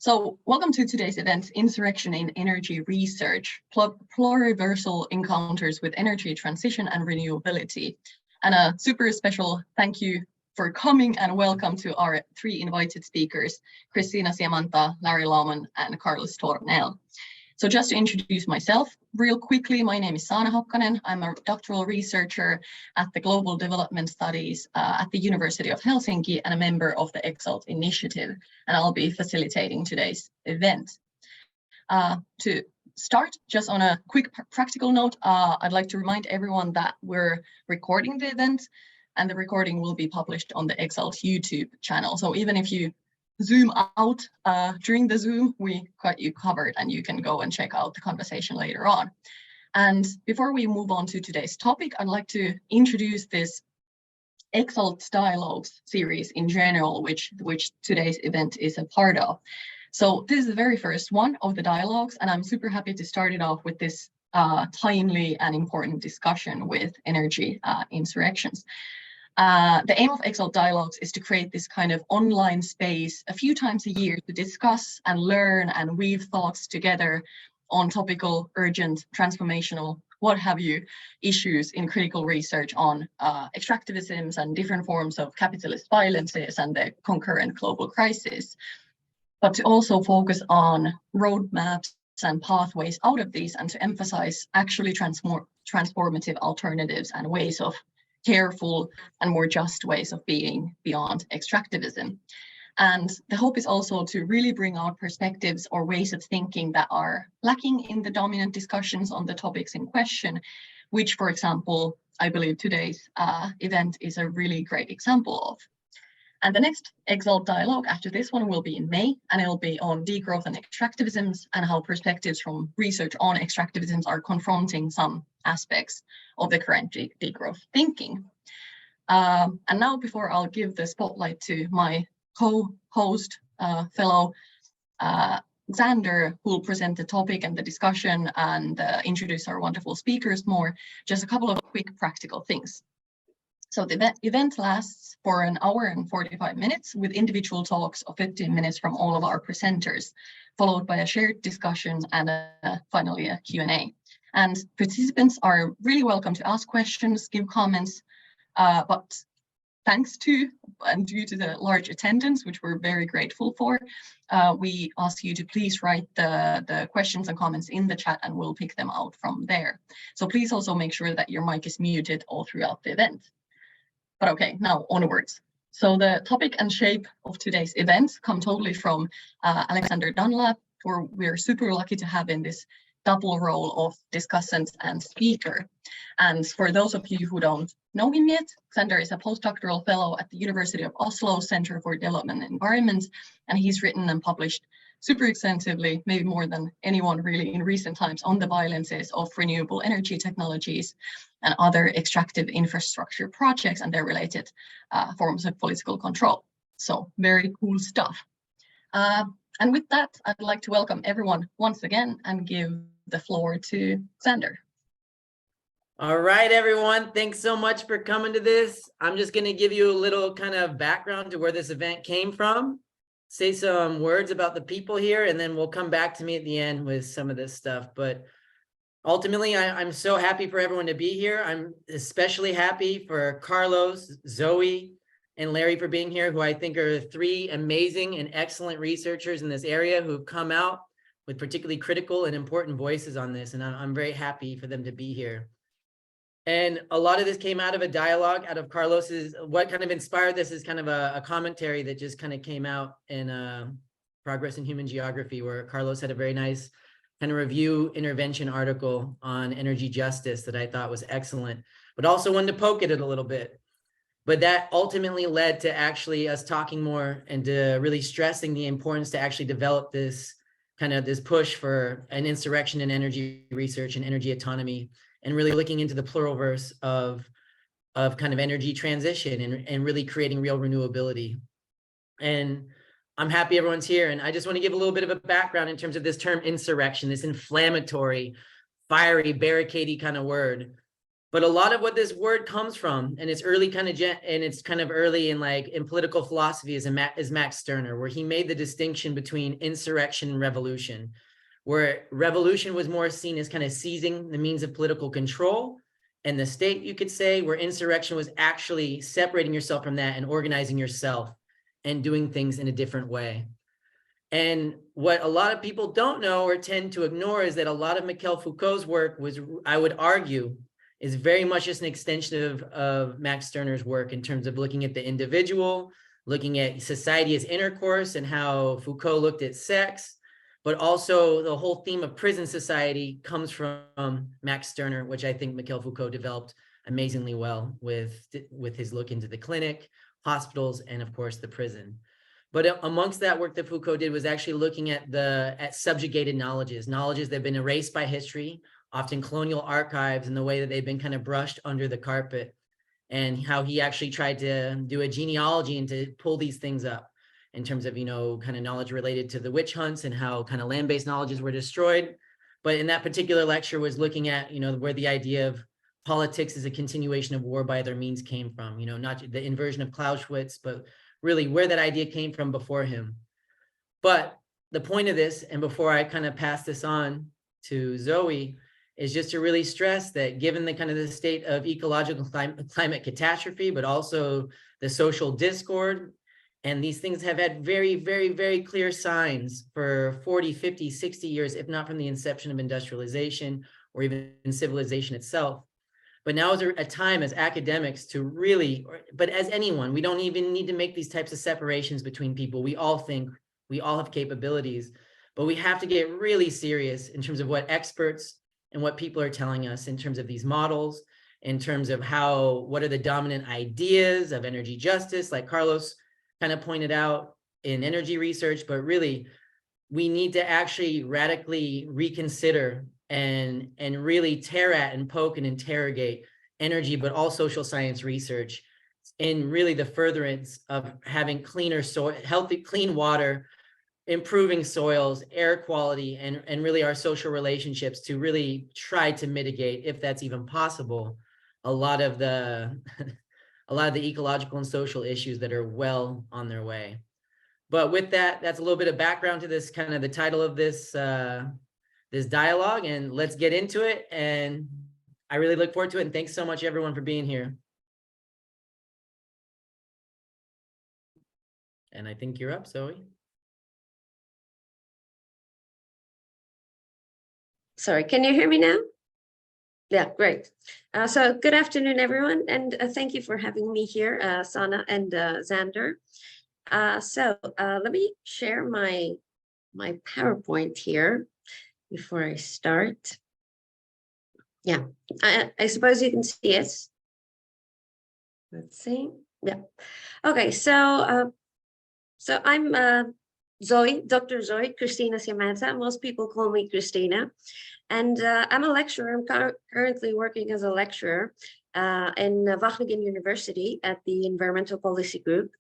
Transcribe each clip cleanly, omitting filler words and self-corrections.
So welcome to today's event, Insurrection in Energy Research, Pluriversal Encounters with Energy Transition and Renewability. And a super special thank you for coming and welcome to our three invited speakers, Christina Siamanta, Larry Lohmann, and Carlos Tornel. So just to introduce myself real quickly, my name is Saana Hokkanen. I'm a doctoral researcher at the Global Development Studies at the University of Helsinki and a member of the EXALT initiative, and I'll be facilitating today's event. To start, just on a quick practical note, I'd like to remind everyone that we're recording the event and the recording will be published on the EXALT YouTube channel. So even if you Zoom out during the Zoom, we got you covered and you can go and check out the conversation later on. And before we move on to today's topic, I'd like to introduce this EXALT Dialogues series in general, which today's event is a part of. So this is the very first one of the dialogues, and I'm super happy to start it off with this timely and important discussion with energy insurrections. The aim of EXALT Dialogues is to create this kind of online space a few times a year to discuss and learn and weave thoughts together on topical, urgent, transformational, what have you, issues in critical research on extractivisms and different forms of capitalist violences and the concurrent global crisis, but to also focus on roadmaps and pathways out of these and to emphasize actually transformative alternatives and ways of careful and more just ways of being beyond extractivism. And the hope is also to really bring out perspectives or ways of thinking that are lacking in the dominant discussions on the topics in question, which, for example, I believe today's event is a really great example of. And the next EXALT Dialogue after this one will be in May, and it'll be on degrowth and extractivisms and how perspectives from research on extractivisms are confronting some aspects of the current degrowth thinking. And now, before I'll give the spotlight to my co-host, fellow Xander, who will present the topic and the discussion and introduce our wonderful speakers more, just a couple of quick practical things. So the event lasts for an hour and 45 minutes with individual talks of 15 minutes from all of our presenters, followed by a shared discussion and finally a Q&A. And participants are really welcome to ask questions, give comments, but thanks to and due to the large attendance, which we're very grateful for, we ask you to please write the questions and comments in the chat and we'll pick them out from there. So please also make sure that your mic is muted all throughout the event. But okay, now onwards. So the topic and shape of today's event come totally from Alexander Dunlap, who we're super lucky to have in this double role of discussant and speaker. And for those of you who don't know him yet, Xander is a postdoctoral fellow at the University of Oslo Center for Development and Environment, and he's written and published super extensively, maybe more than anyone really in recent times, on the violences of renewable energy technologies and other extractive infrastructure projects and their related forms of political control. So very cool stuff. And with that, I'd like to welcome everyone once again and give the floor to Xander. All right, everyone. Thanks so much for coming to this. I'm just going to give you a little kind of background to where this event came from, say some words about the people here, and then we'll come back to me at the end with some of this stuff. But ultimately, I'm so happy for everyone to be here. I'm especially happy for Carlos, Zoi, and Larry for being here, who I think are three amazing and excellent researchers in this area who've come out with particularly critical and important voices on this. And I'm very happy for them to be here. And a lot of this came out of a dialogue out of Carlos's. What kind of inspired this is kind of a commentary that just kind of came out in Progress in Human Geography, where Carlos had a very nice kind of review intervention article on energy justice that I thought was excellent, but also wanted to poke at it a little bit. But that ultimately led to actually us talking more and to really stressing the importance to actually develop this kind of this push for an insurrection in energy research and energy autonomy, and really looking into the pluriverse of kind of energy transition and really creating real renewability. And I'm happy everyone's here. And I just want to give a little bit of a background in terms of this term insurrection, this inflammatory, fiery, barricadey kind of word. But a lot of what this word comes from, and it's kind of early in political philosophy, is Max Stirner, where he made the distinction between insurrection and revolution, where revolution was more seen as kind of seizing the means of political control and the state, you could say, where insurrection was actually separating yourself from that and organizing yourself and doing things in a different way. And what a lot of people don't know or tend to ignore is that a lot of Michel Foucault's work was, I would argue, is very much just an extension of Max Stirner's work in terms of looking at the individual, looking at society as intercourse and how Foucault looked at sex, but also the whole theme of prison society comes from Max Stirner, which I think Michel Foucault developed amazingly well with his look into the clinic, hospitals, and of course the prison. But amongst that work that Foucault did was actually looking at subjugated knowledges that have been erased by history, often colonial archives, and the way that they've been kind of brushed under the carpet, and how he actually tried to do a genealogy and to pull these things up in terms of, kind of knowledge related to the witch hunts and how kind of land-based knowledges were destroyed. But in that particular lecture was looking at, where the idea of politics as a continuation of war by other means came from, not the inversion of Clausewitz, but really where that idea came from before him. But the point of this, and before I kind of pass this on to Zoi, is just to really stress that given the kind of the state of ecological climate catastrophe, but also the social discord, and these things have had very, very, very clear signs for 40, 50, 60 years, if not from the inception of industrialization or even civilization itself. But now is a time as academics to really, but as anyone, we don't even need to make these types of separations between people. We all think, we all have capabilities, but we have to get really serious in terms of what experts and what people are telling us in terms of these models, in terms of what are the dominant ideas of energy justice, like Carlos kind of pointed out in energy research, but really we need to actually radically reconsider and really tear at and poke and interrogate energy, but all social science research in really the furtherance of having cleaner soil, healthy, clean water, improving soils, air quality, and really our social relationships to really try to mitigate, if that's even possible, a lot of the ecological and social issues that are well on their way. But with that, that's a little bit of background to this, kind of the title of this this dialogue, and let's get into it. And I really look forward to it. And thanks so much, everyone, for being here. And I think you're up, Zoi. Sorry, can you hear me now? Yeah, great. So good afternoon, everyone, and thank you for having me here, Sana and Xander. Let me share my PowerPoint here before I start. Yeah, I suppose you can see it. Let's see. Yeah. Okay, so I'm Dr. Zoi Christina Siamanta. Most people call me Christina. And I'm a lecturer. I'm currently working as a lecturer in Wageningen University at the Environmental Policy Group.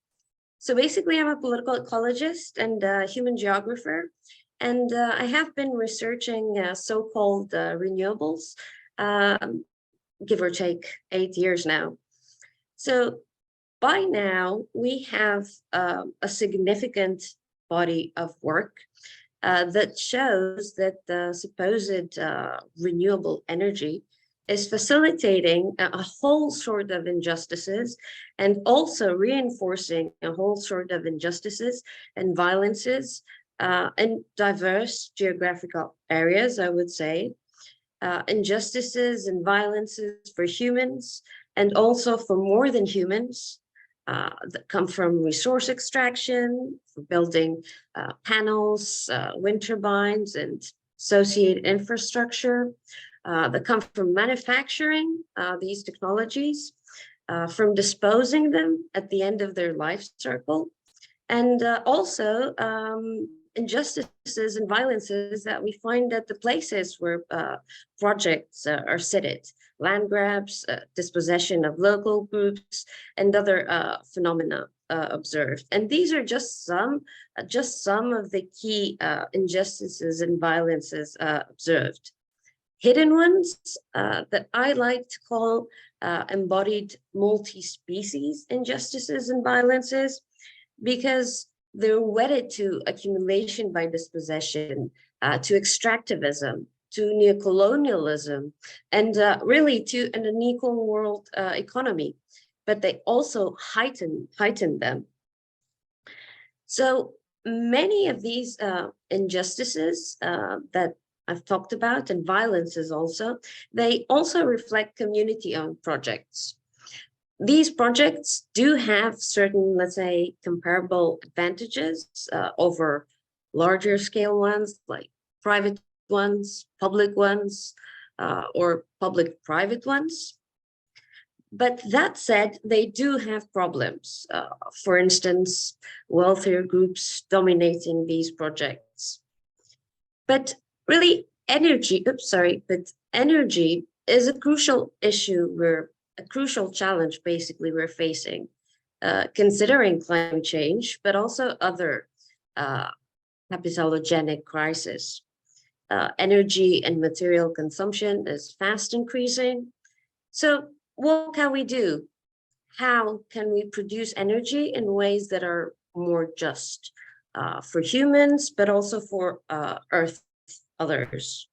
So basically, I'm a political ecologist and human geographer. And I have been researching so-called renewables, give or take 8 years now. So by now, we have a significant body of work that shows that the supposed renewable energy is facilitating a whole sort of injustices and also reinforcing a whole sort of injustices and violences in diverse geographical areas, I would say. Injustices and violences for humans and also for more than humans. That come from resource extraction, for building panels, wind turbines, and associated infrastructure, that come from manufacturing these technologies, from disposing them at the end of their life cycle, and also injustices and violences that we find at the places where projects are sited. Land grabs, dispossession of local groups, and other phenomena observed. And these are just some of the key injustices and violences observed. hidden ones that I like to call embodied multi-species injustices and violences, because they're wedded to accumulation by dispossession, to extractivism, to neocolonialism, and really to an unequal world economy. But they also heighten them. So many of these injustices that I've talked about, and violences also, they also reflect community-owned projects. These projects do have certain, let's say, comparable advantages over larger scale ones, like private ones, public ones, or public-private ones. But that said, they do have problems. For instance, wealthier groups dominating these projects. But really, energy is a crucial issue, a crucial challenge basically we're facing, considering climate change, but also other capitalogenic crises. Energy and material consumption is fast increasing. So what can we do? How can we produce energy in ways that are more just for humans, but also for Earth, others?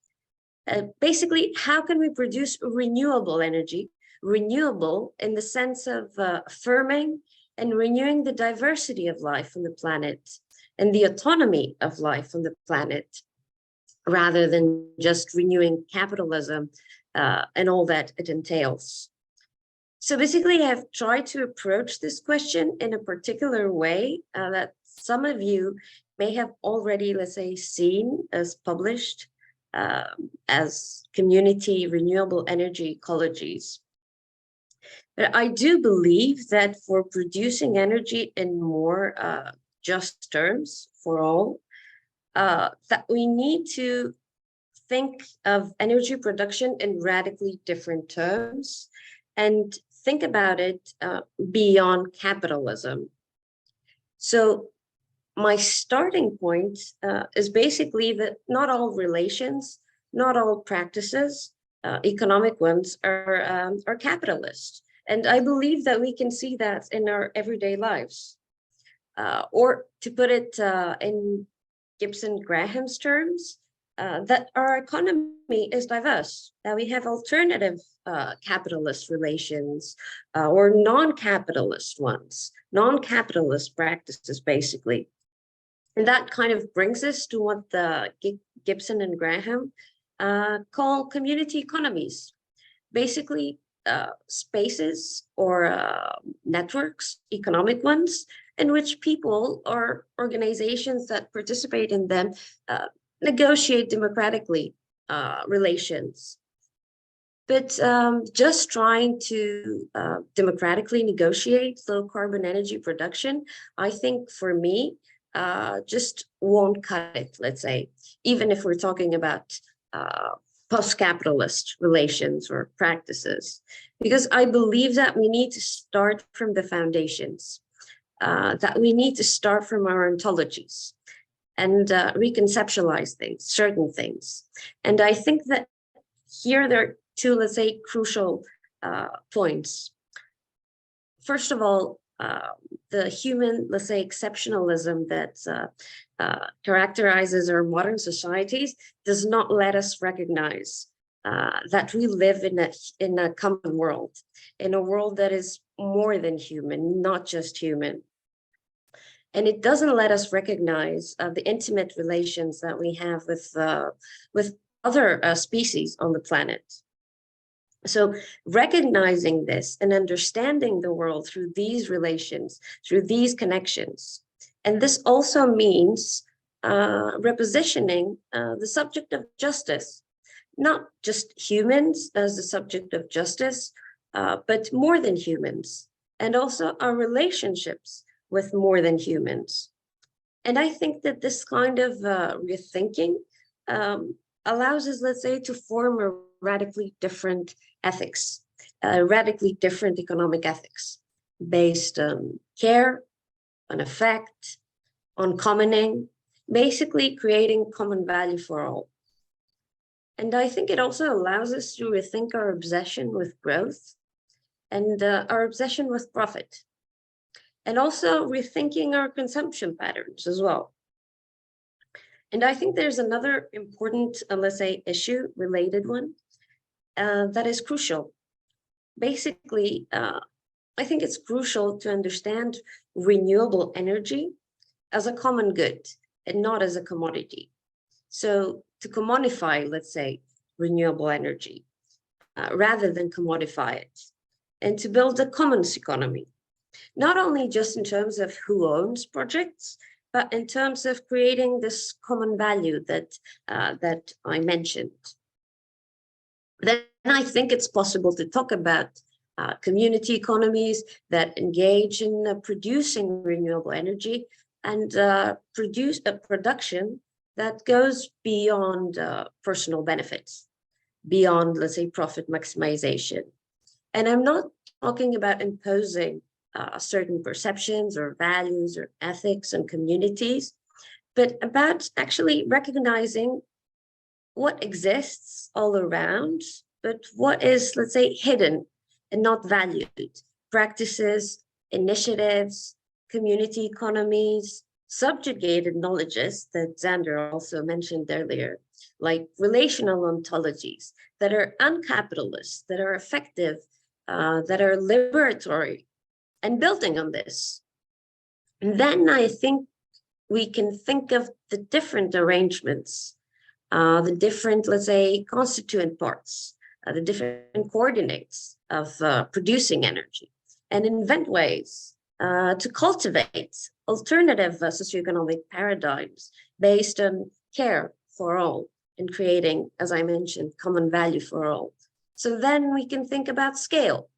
Basically, how can we produce renewable energy? Renewable in the sense of affirming and renewing the diversity of life on the planet and the autonomy of life on the planet, rather than just renewing capitalism and all that it entails. So basically, I've tried to approach this question in a particular way that some of you may have already, let's say, seen as published as community renewable energy ecologies. But I do believe that for producing energy in more just terms for all, that we need to think of energy production in radically different terms and think about it beyond capitalism. So my starting point is basically that not all relations, not all practices, economic ones, are capitalist. And I believe that we can see that in our everyday lives. Or to put it in Gibson Graham's terms, that our economy is diverse, that we have alternative capitalist relations or non-capitalist ones, non-capitalist practices, basically. And that kind of brings us to what the Gibson and Graham call community economies. Basically, spaces or networks, economic ones, in which people or organizations that participate in them negotiate democratically relations. But just trying to democratically negotiate low carbon energy production, I think for me, just won't cut it, let's say, even if we're talking about post-capitalist relations or practices, because I believe that we need to start from the foundations, that we need to start from our ontologies and reconceptualize things, certain things. And I think that here there are two, let's say, crucial points. First of all, the human, let's say, exceptionalism that characterizes our modern societies does not let us recognize that we live in a common world, in a world that is more than human, not just human. And it doesn't let us recognize the intimate relations that we have with other species on the planet. So recognizing this and understanding the world through these relations, through these connections. And this also means repositioning the subject of justice, not just humans as the subject of justice, but more than humans, and also our relationships with more than humans. And I think that this kind of rethinking allows us, let's say, to form a radically different ethics, radically different economic ethics based on care, on effect, on commoning, basically creating common value for all. And I think it also allows us to rethink our obsession with growth and our obsession with profit, and also rethinking our consumption patterns as well. And I think there's another important, let's say, issue, related one, that is crucial. Basically, I think it's crucial to understand renewable energy as a common good and not as a commodity. So to commodify, let's say, renewable energy, rather than commodify it, and to build a commons economy, not only just in terms of who owns projects, but in terms of creating this common value that, that I mentioned. Then I think it's possible to talk about community economies that engage in producing renewable energy and produce a production that goes beyond personal benefits, beyond, let's say, profit maximization. And I'm not talking about imposing certain perceptions or values or ethics on communities, but about actually recognizing what exists all around, but what is, let's say, hidden and not valued. Practices, initiatives, community economies, subjugated knowledges that Xander also mentioned earlier, like relational ontologies that are uncapitalist, that are effective, that are liberatory, and building on this. And then I think we can think of the different arrangements, the different, let's say, constituent parts, the different coordinates of producing energy, and invent ways to cultivate alternative socioeconomic paradigms based on care for all and creating, as I mentioned, common value for all. So then we can think about scale.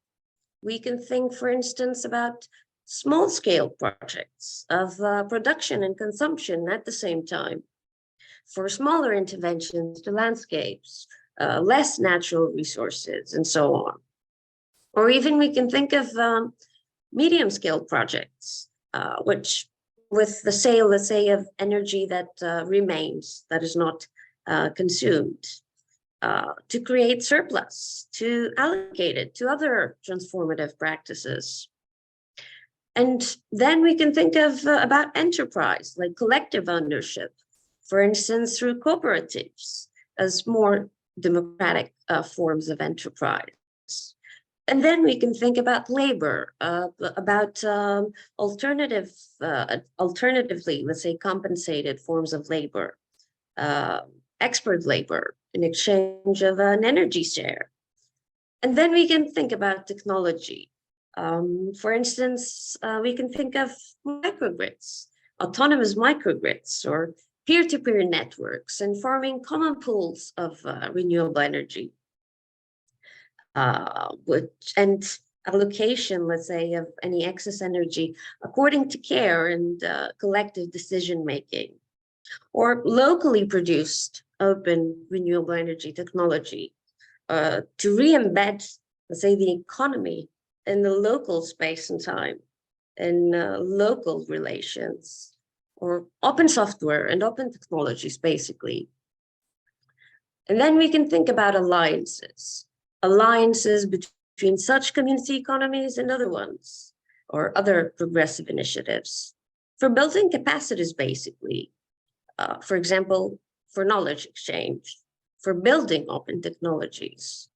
We can think, for instance, about small-scale projects of production and consumption at the same time, for smaller interventions to landscapes, less natural resources, and so on. Or even we can think of medium-scale projects, which with the sale, let's say, of energy that remains, that is not consumed, to create surplus, to allocate it to other transformative practices. And then we can think of about enterprise, like collective ownership, for instance, through cooperatives as more democratic forms of enterprise. And then we can think about labor, about alternatively, let's say, compensated forms of labor, expert labor in exchange of an energy share. And then we can think about technology. For instance, we can think of microgrids, autonomous microgrids, or peer-to-peer networks, and forming common pools of renewable energy. And allocation, let's say, of any excess energy according to care and collective decision-making, or locally produced open renewable energy technology to re-embed, let's say, the economy in the local space and time, in local relations, or open software and open technologies, basically. And then we can think about alliances between such community economies and other ones, or other progressive initiatives for building capacities, basically. For example, for knowledge exchange, for building open technologies,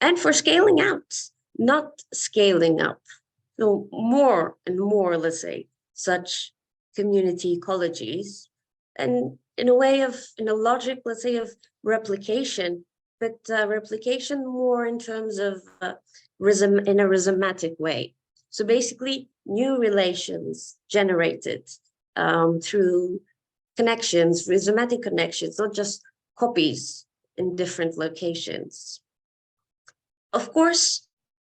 and for scaling out, not scaling up. So more and more, let's say, such community ecologies, and in a way of, in a logic, let's say, of replication, but replication more in terms of in a rhizomatic way. So basically, new relations generated through connections, rhizomatic connections, not just copies in different locations. Of course,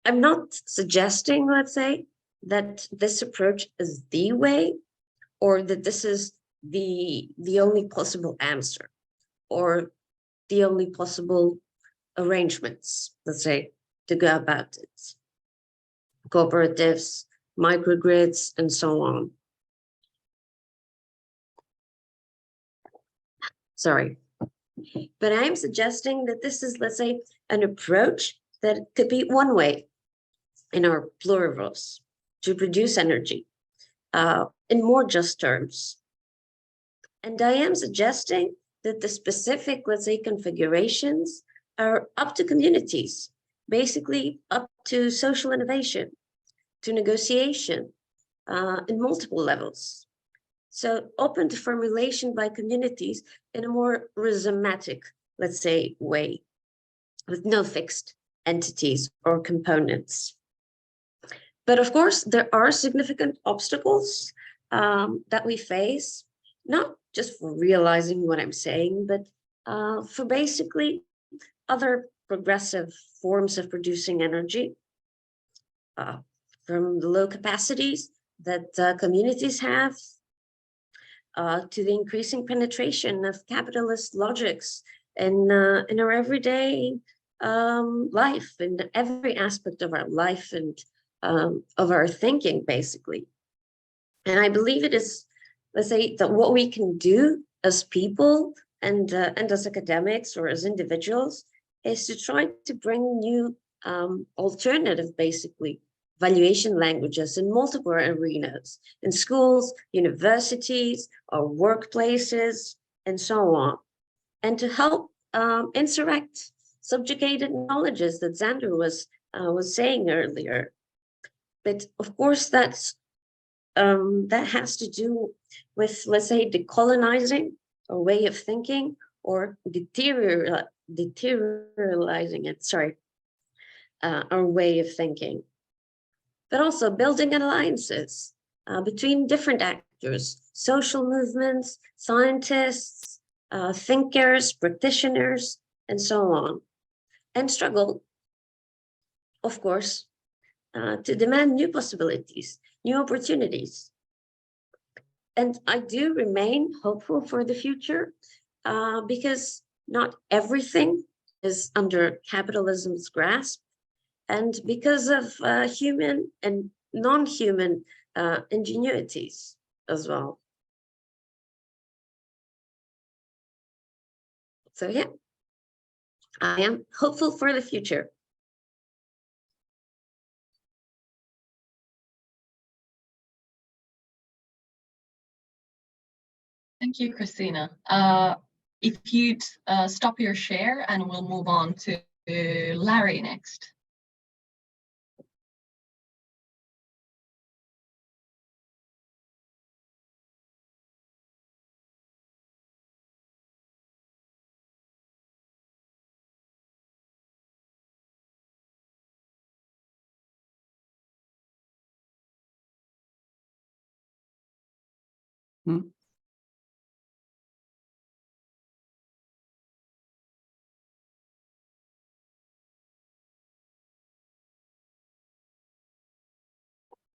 I'm not suggesting, let's say, that this approach is the way, or that this is the only possible answer, or the only possible arrangements, let's say, to go about it. Cooperatives, microgrids, and so on. Sorry. But I'm suggesting that this is, let's say, an approach that could be one way in our pluriverse to produce energy in more just terms. And I am suggesting that the specific, let's say, configurations are up to communities, basically up to social innovation, to negotiation in multiple levels. So open to formulation by communities in a more rhizomatic, let's say, way, with no fixed entities or components. But of course, there are significant obstacles that we face, not just for realizing what I'm saying, but for basically other progressive forms of producing energy, from the low capacities that communities have, to the increasing penetration of capitalist logics in our everyday life, in every aspect of our life and of our thinking, basically. And I believe it is, let's say, that what we can do as people and as academics or as individuals is to try to bring new alternative, basically, valuation languages in multiple arenas, in schools, universities, or workplaces, and so on. And to help insurrect subjugated knowledges that Xander was saying earlier. But of course, that has to do with, let's say, decolonizing our way of thinking, or deteriorizing it, our way of thinking. But also building alliances between different actors, social movements, scientists, thinkers, practitioners, and so on. And struggle, of course, to demand new possibilities, new opportunities. And I do remain hopeful for the future because not everything is under capitalism's grasp, and because of human and non-human ingenuities as well. So yeah, I am hopeful for the future. Thank you, Christina. If you'd stop your share, and we'll move on to Larry next.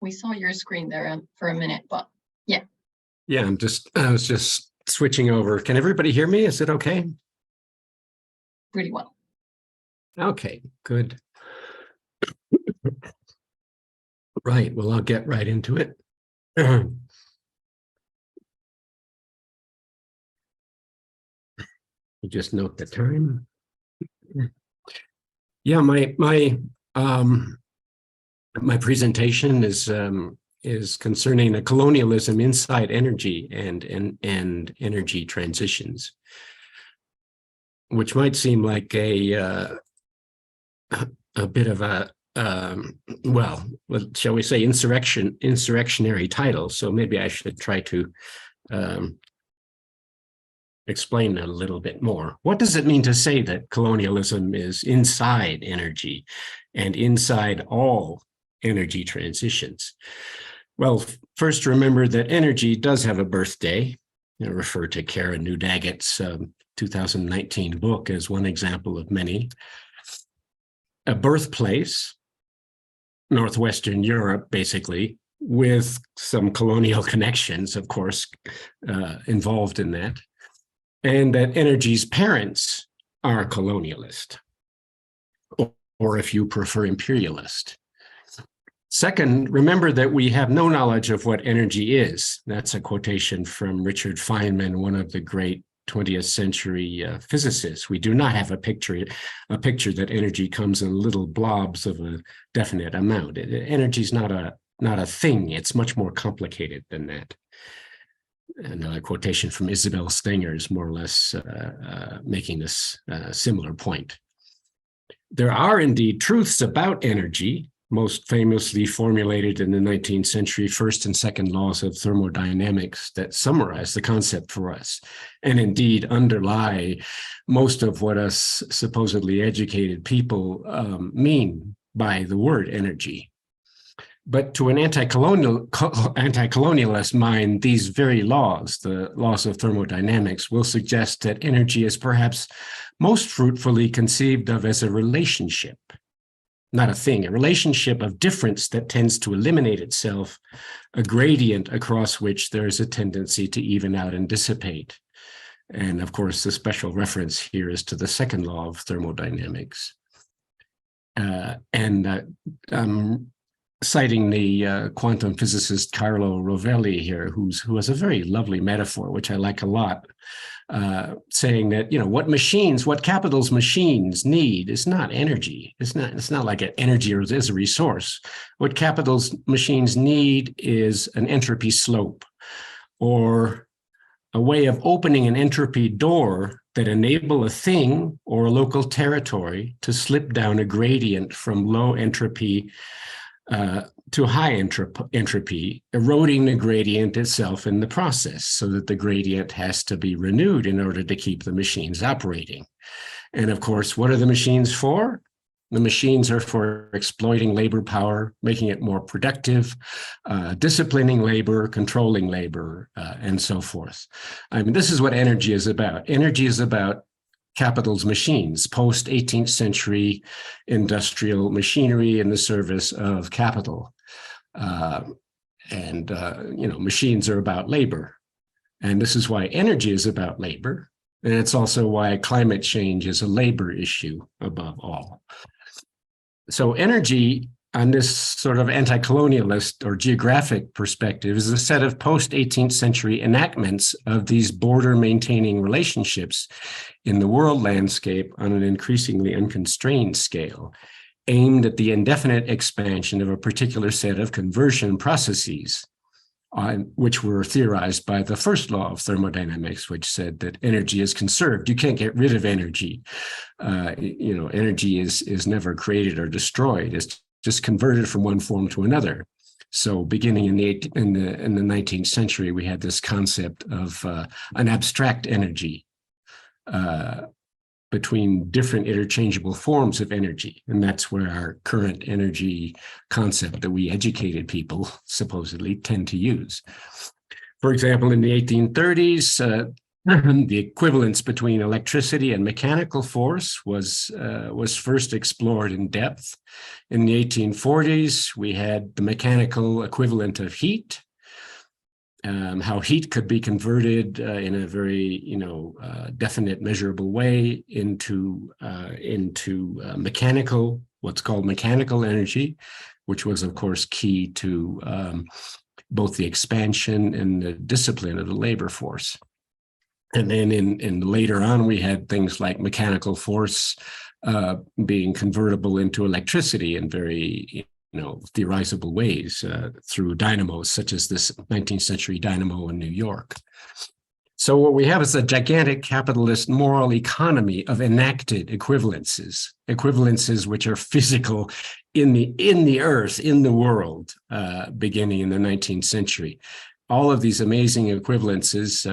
We saw your screen there for a minute, but yeah. Yeah, I was just switching over. Can everybody hear me? Is it okay? Really well. Okay, good. Right, well, I'll get right into it. You just note the time. Yeah, my presentation is concerning the colonialism inside energy and energy transitions, which might seem like a bit of a well, shall we say, insurrectionary title. So maybe I should try to explain a little bit more. What does it mean to say that colonialism is inside energy and inside all energy transitions? Well, first, remember that energy does have a birthday. I refer to Karen Newdaggett's 2019 book as one example of many. A birthplace, Northwestern Europe, basically, with some colonial connections, of course, involved in that. And that energy's parents are colonialist, or if you prefer, imperialist. Second, remember that we have no knowledge of what energy is. That's a quotation from Richard Feynman, one of the great 20th century physicists. We do not have a picture that energy comes in little blobs of a definite amount. Energy is not a thing. It's much more complicated than that. Another quotation from Isabel Stenger is more or less making this similar point. There are indeed truths about energy, most famously formulated in the 19th century first and second laws of thermodynamics, that summarize the concept for us, and indeed underlie most of what us supposedly educated people mean by the word energy. But to an anti-colonialist mind, these very laws, the laws of thermodynamics, will suggest that energy is perhaps most fruitfully conceived of as a relationship, not a thing, a relationship of difference that tends to eliminate itself, a gradient across which there is a tendency to even out and dissipate. And of course, the special reference here is to the second law of thermodynamics. Citing the quantum physicist Carlo Rovelli here, who has a very lovely metaphor, which I like a lot, saying that, what capital's machines need is not energy. It's not like an energy or is a resource. What capital's machines need is an entropy slope, or a way of opening an entropy door that enable a thing or a local territory to slip down a gradient from low entropy to high entropy, eroding the gradient itself in the process, so that the gradient has to be renewed in order to keep the machines operating. And of course, what are the machines for? The machines are for exploiting labor power, making it more productive, disciplining labor, controlling labor, and so forth. I mean, this is what energy is about. Energy is about capital's machines, post-18th century industrial machinery in the service of capital. Machines are about labor. And this is why energy is about labor. And it's also why climate change is a labor issue above all. So energy, on this sort of anti-colonialist or geographic perspective, is a set of post-18th century enactments of these border-maintaining relationships in the world landscape on an increasingly unconstrained scale, aimed at the indefinite expansion of a particular set of conversion processes, which were theorized by the first law of thermodynamics, which said that energy is conserved. You can't get rid of energy. Energy is never created or destroyed. It's just converted from one form to another. So beginning in the 19th century, we had this concept of an abstract energy between different interchangeable forms of energy. And that's where our current energy concept that we educated people supposedly tend to use. For example, in the 1830s, the equivalence between electricity and mechanical force was first explored in depth. In the 1840s, we had the mechanical equivalent of heat, how heat could be converted in a very definite, measurable way into mechanical, what's called mechanical energy, which was, of course, key to both the expansion and the discipline of the labor force. And then in later on, we had things like mechanical force being convertible into electricity in very theorizable ways through dynamos, such as this 19th century dynamo in New York. So what we have is a gigantic capitalist moral economy of enacted equivalences which are physical in the earth, in the world, beginning in the 19th century. All of these amazing equivalences,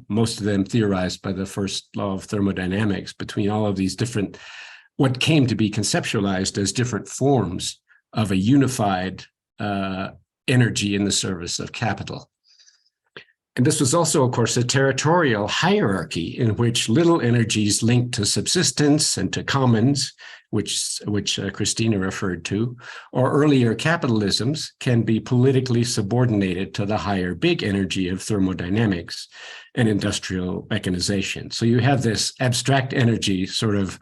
most of them theorized by the first law of thermodynamics, between all of these different, what came to be conceptualized as different forms of a unified energy in the service of capital. And this was also, of course, a territorial hierarchy in which little energies linked to subsistence and to commons, which Christina referred to, or earlier capitalisms, can be politically subordinated to the higher big energy of thermodynamics and industrial mechanization. So you have this abstract energy sort of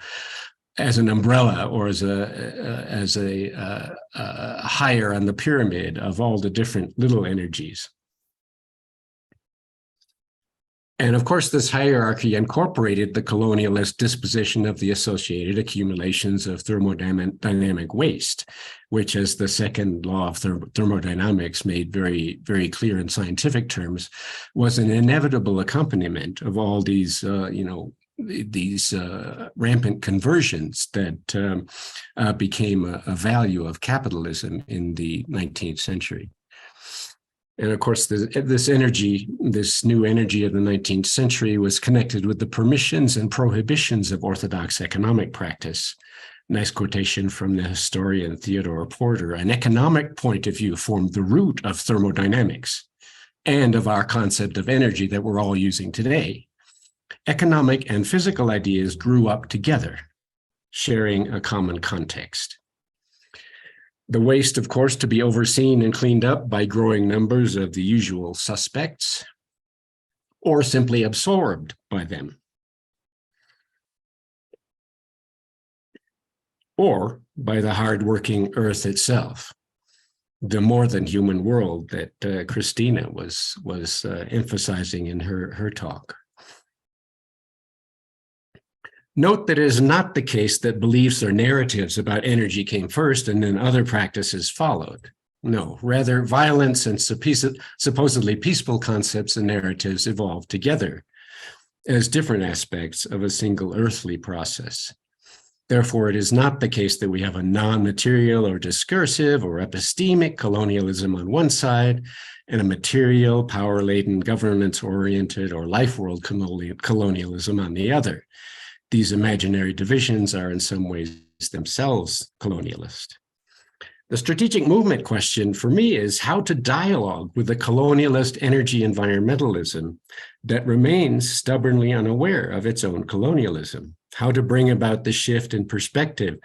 as an umbrella or as a higher on the pyramid of all the different little energies. And of course, this hierarchy incorporated the colonialist disposition of the associated accumulations of thermodynamic waste, which, as the second law of thermodynamics made very, very clear in scientific terms, was an inevitable accompaniment of all these, these rampant conversions that became a value of capitalism in the 19th century. And of course, this new energy of the 19th century was connected with the permissions and prohibitions of orthodox economic practice. Nice quotation from the historian Theodore Porter. An economic point of view formed the root of thermodynamics and of our concept of energy that we're all using today. Economic and physical ideas grew up together, sharing a common context. The waste, of course, to be overseen and cleaned up by growing numbers of the usual suspects, or simply absorbed by them, or by the hardworking earth itself, the more than human world that Christina was emphasizing in her talk. Note that it is not the case that beliefs or narratives about energy came first and then other practices followed. No, rather violence and supposedly peaceful concepts and narratives evolved together as different aspects of a single earthly process. Therefore, it is not the case that we have a non-material or discursive or epistemic colonialism on one side and a material, power-laden, governance-oriented or life-world colonialism on the other. These imaginary divisions are in some ways themselves colonialist. The strategic movement question for me is how to dialogue with the colonialist energy environmentalism that remains stubbornly unaware of its own colonialism, how to bring about the shift in perspective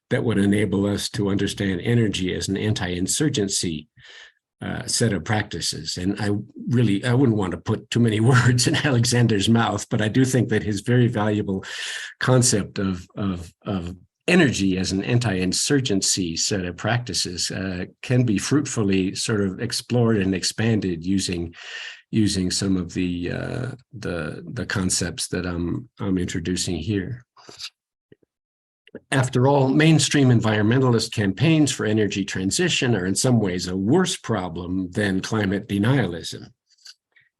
that would enable us to understand energy as an anti-insurgency set of practices. And I wouldn't want to put too many words in Alexander's mouth, but I do think that his very valuable concept of energy as an anti-insurgency set of practices can be fruitfully sort of explored and expanded using some of the concepts that I'm introducing here. After all, mainstream environmentalist campaigns for energy transition are in some ways a worse problem than climate denialism.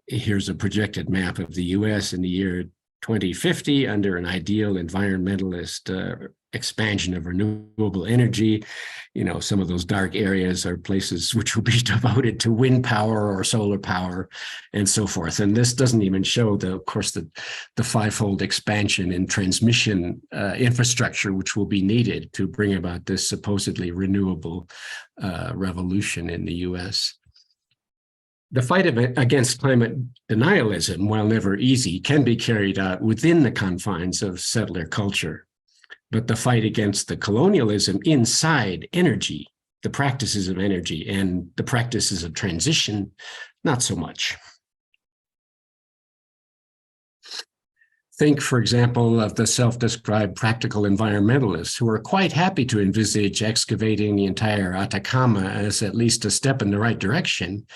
Here's a projected map of the US in the year 2050 under an ideal environmentalist expansion of renewable energy. You know, some of those dark areas are places which will be devoted to wind power or solar power and so forth. And this doesn't even show, of course, the fivefold expansion in transmission infrastructure which will be needed to bring about this supposedly renewable revolution in the US. The fight against climate denialism, while never easy, can be carried out within the confines of settler culture. But the fight against the colonialism inside energy, the practices of energy and the practices of transition, not so much. Think, for example, of the self-described practical environmentalists who are quite happy to envisage excavating the entire Atacama as at least a step in the right direction,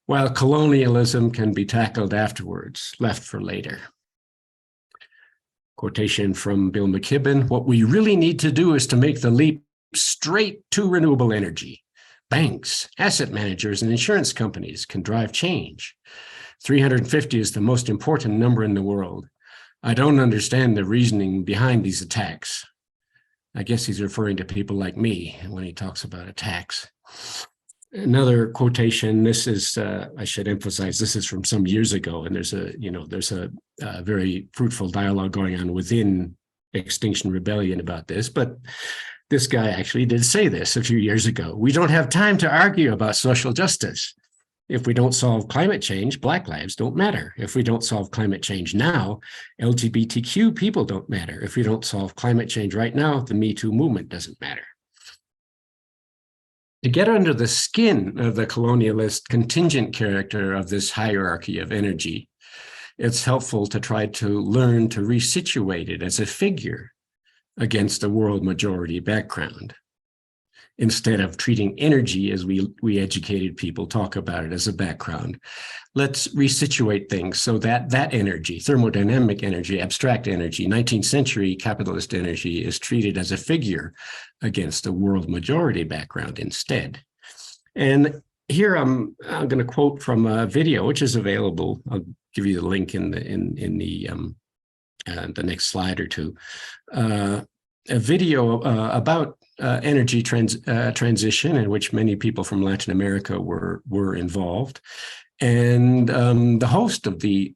while colonialism can be tackled afterwards, left for later. Quotation from Bill McKibben, what we really need to do is to make the leap straight to renewable energy. Banks, asset managers, and insurance companies can drive change. 350 is the most important number in the world. I don't understand the reasoning behind these attacks. I guess he's referring to people like me when he talks about attacks. Another quotation, this is, I should emphasize, this is from some years ago, and there's a very fruitful dialogue going on within Extinction Rebellion about this, but this guy actually did say this a few years ago. We don't have time to argue about social justice. If we don't solve climate change, Black lives don't matter. If we don't solve climate change now, LGBTQ people don't matter. If we don't solve climate change right now, the Me Too movement doesn't matter. To get under the skin of the colonialist contingent character of this hierarchy of energy, it's helpful to try to learn to resituate it as a figure against a world majority background. instead of treating energy as we educated people talk about it as a background. Let's resituate things so that that energy, thermodynamic energy, abstract energy, 19th century capitalist energy, is treated as a figure against a world majority background instead. And here I'm going to quote from a video which is available. I'll give you the link in the next slide or two. A video about energy transition, in which many people from Latin America were involved, and the host of the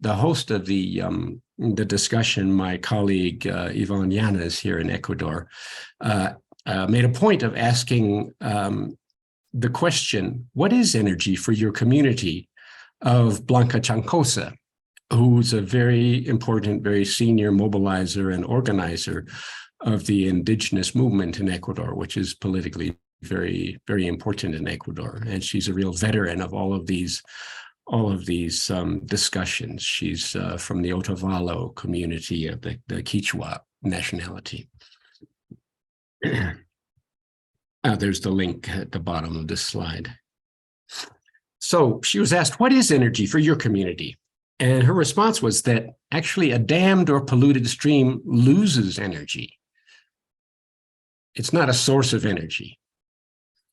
discussion, my colleague Yvonne Llanes here in Ecuador, made a point of asking the question, "What is energy for your community?" of Blanca Chancosa, who's a very important, very senior mobilizer and organizer of the indigenous movement in Ecuador, which is politically very, very important in Ecuador. And she's a real veteran of all of these discussions. She's from the Otavalo community of the Quechua nationality. There's the link at the bottom of this slide. So she was asked, "What is energy for your community?" And her response was that actually a dammed or polluted stream loses energy. It's not a source of energy.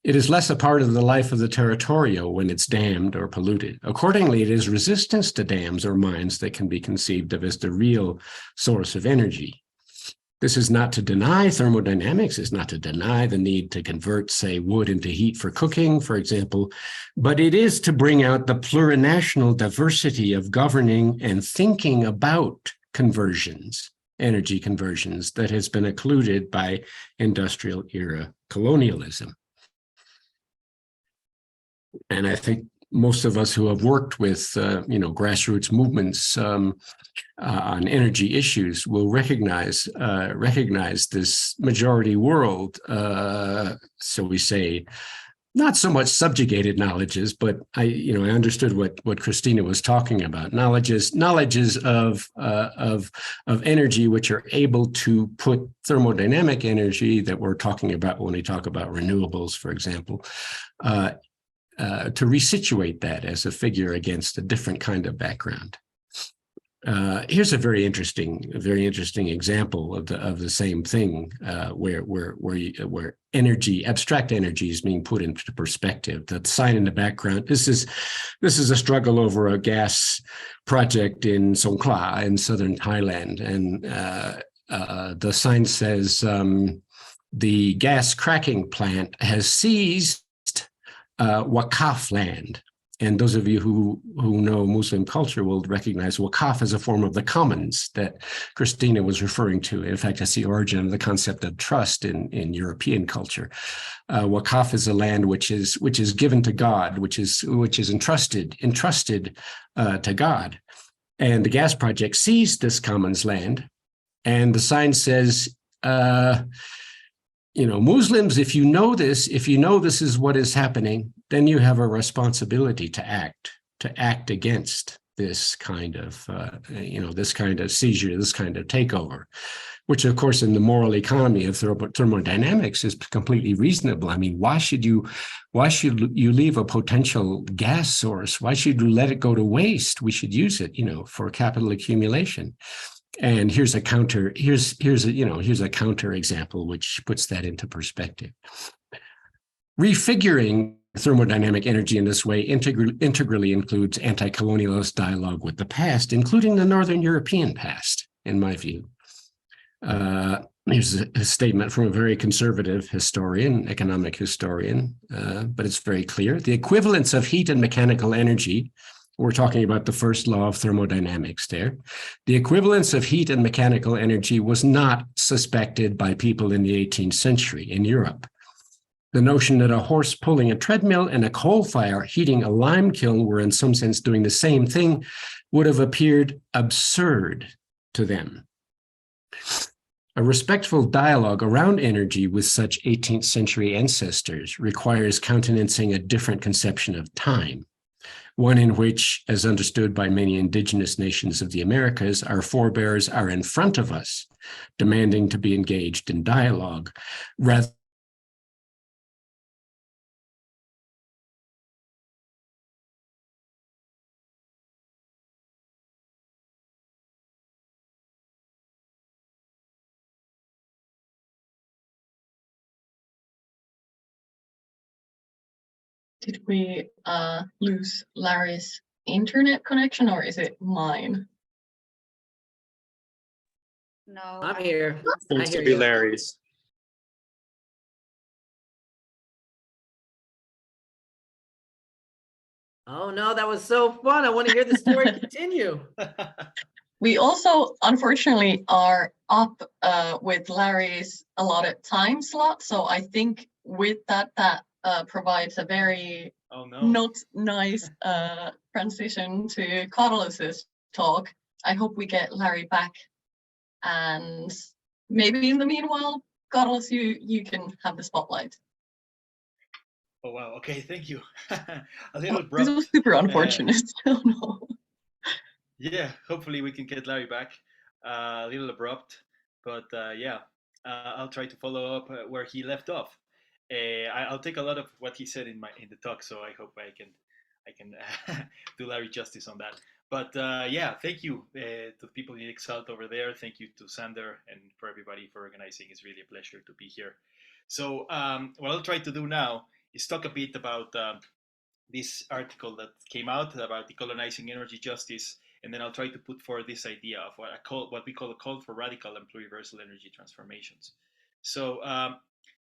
It is less a part of the life of the territorio when it's dammed or polluted. Accordingly, it is resistance to dams or mines that can be conceived of as the real source of energy. This is not to deny thermodynamics, is not to deny the need to convert, say, wood into heat for cooking, for example, but it is to bring out the plurinational diversity of governing and thinking about conversions, energy conversions, that has been occluded by industrial era colonialism. And I think most of us who have worked with, grassroots movements on energy issues will recognize this majority world. So we say, not so much subjugated knowledges, but I understood what Christina was talking about. Knowledges of energy, which are able to put thermodynamic energy that we're talking about when we talk about renewables, for example, to resituate that as a figure against a different kind of background. Here's a very interesting example of the same thing, where energy, abstract energy, is being put into perspective. The sign in the background. This is a struggle over a gas project in Songkhla in southern Thailand, and the sign says the gas cracking plant has seized Wakaf land. And those of you who know Muslim culture will recognize Wakaf as a form of the commons that Christina was referring to. In fact, that's the origin of the concept of trust in European culture. Wakaf is a land which is given to God, which is entrusted to God. And the gas project seized this commons land, and the sign says, Muslims, if you know this is what is happening, then you have a responsibility to act against this kind of, seizure, this kind of takeover, which of course in the moral economy of thermodynamics is completely reasonable. I mean, why should you leave a potential gas source? Why should you let it go to waste? We should use it, for capital accumulation. And here's a counter example which puts that into perspective. Refiguring thermodynamic energy in this way integrally includes anti-colonialist dialogue with the past, including the Northern European past, in my view. Here's a statement from a very conservative historian, economic historian, but it's very clear. The equivalence of heat and mechanical energy, we're talking about the first law of thermodynamics there. The equivalence of heat and mechanical energy was not suspected by people in the 18th century in Europe. The notion that a horse pulling a treadmill and a coal fire heating a lime kiln were in some sense doing the same thing would have appeared absurd to them. A respectful dialogue around energy with such 18th century ancestors requires countenancing a different conception of time, one in which, as understood by many indigenous nations of the Americas, our forebears are in front of us, demanding to be engaged in dialogue, rather Did we lose Larry's internet connection, or is it mine? No, I'm here. I Seems hear to be you. Larry's. Oh no, that was so fun. I want to hear the story continue. We also, unfortunately, are up with Larry's allotted time slot. So I think with that, provides a very Oh no. not nice transition to Catalyst's talk. I hope we get Larry back. And maybe in the meanwhile, Catalyst, you can have the spotlight. Oh wow. Okay, thank you. A little Oh, this was abrupt. super unfortunate. Oh no. Yeah, hopefully we can get Larry back. A little abrupt, but yeah, I'll try to follow up where he left off. I'll take a lot of what he said in the talk, so I hope I can do Larry justice on that. But yeah, thank you to the people in EXALT over there. Thank you to Sander and for everybody for organizing. It's really a pleasure to be here. So what I'll try to do now is talk a bit about this article that came out about decolonizing energy justice, and then I'll try to put forward this idea of what we call a call for radical and pluriversal energy transformations. So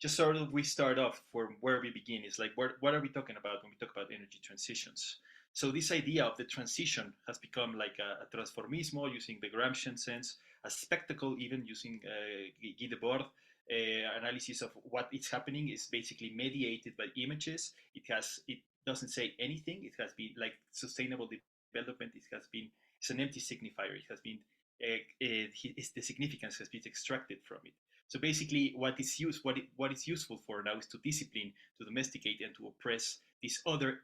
just sort of we start off from where we begin is like what are we talking about when we talk about energy transitions? So this idea of the transition has become like a transformismo using the Gramscian sense, a spectacle even using Guy Debord. Analysis of what is happening is basically mediated by images. It doesn't say anything. It has been like sustainable development. It's an empty signifier. It has been the significance has been extracted from it. So basically, what is useful for now is to discipline, to domesticate, and to oppress these other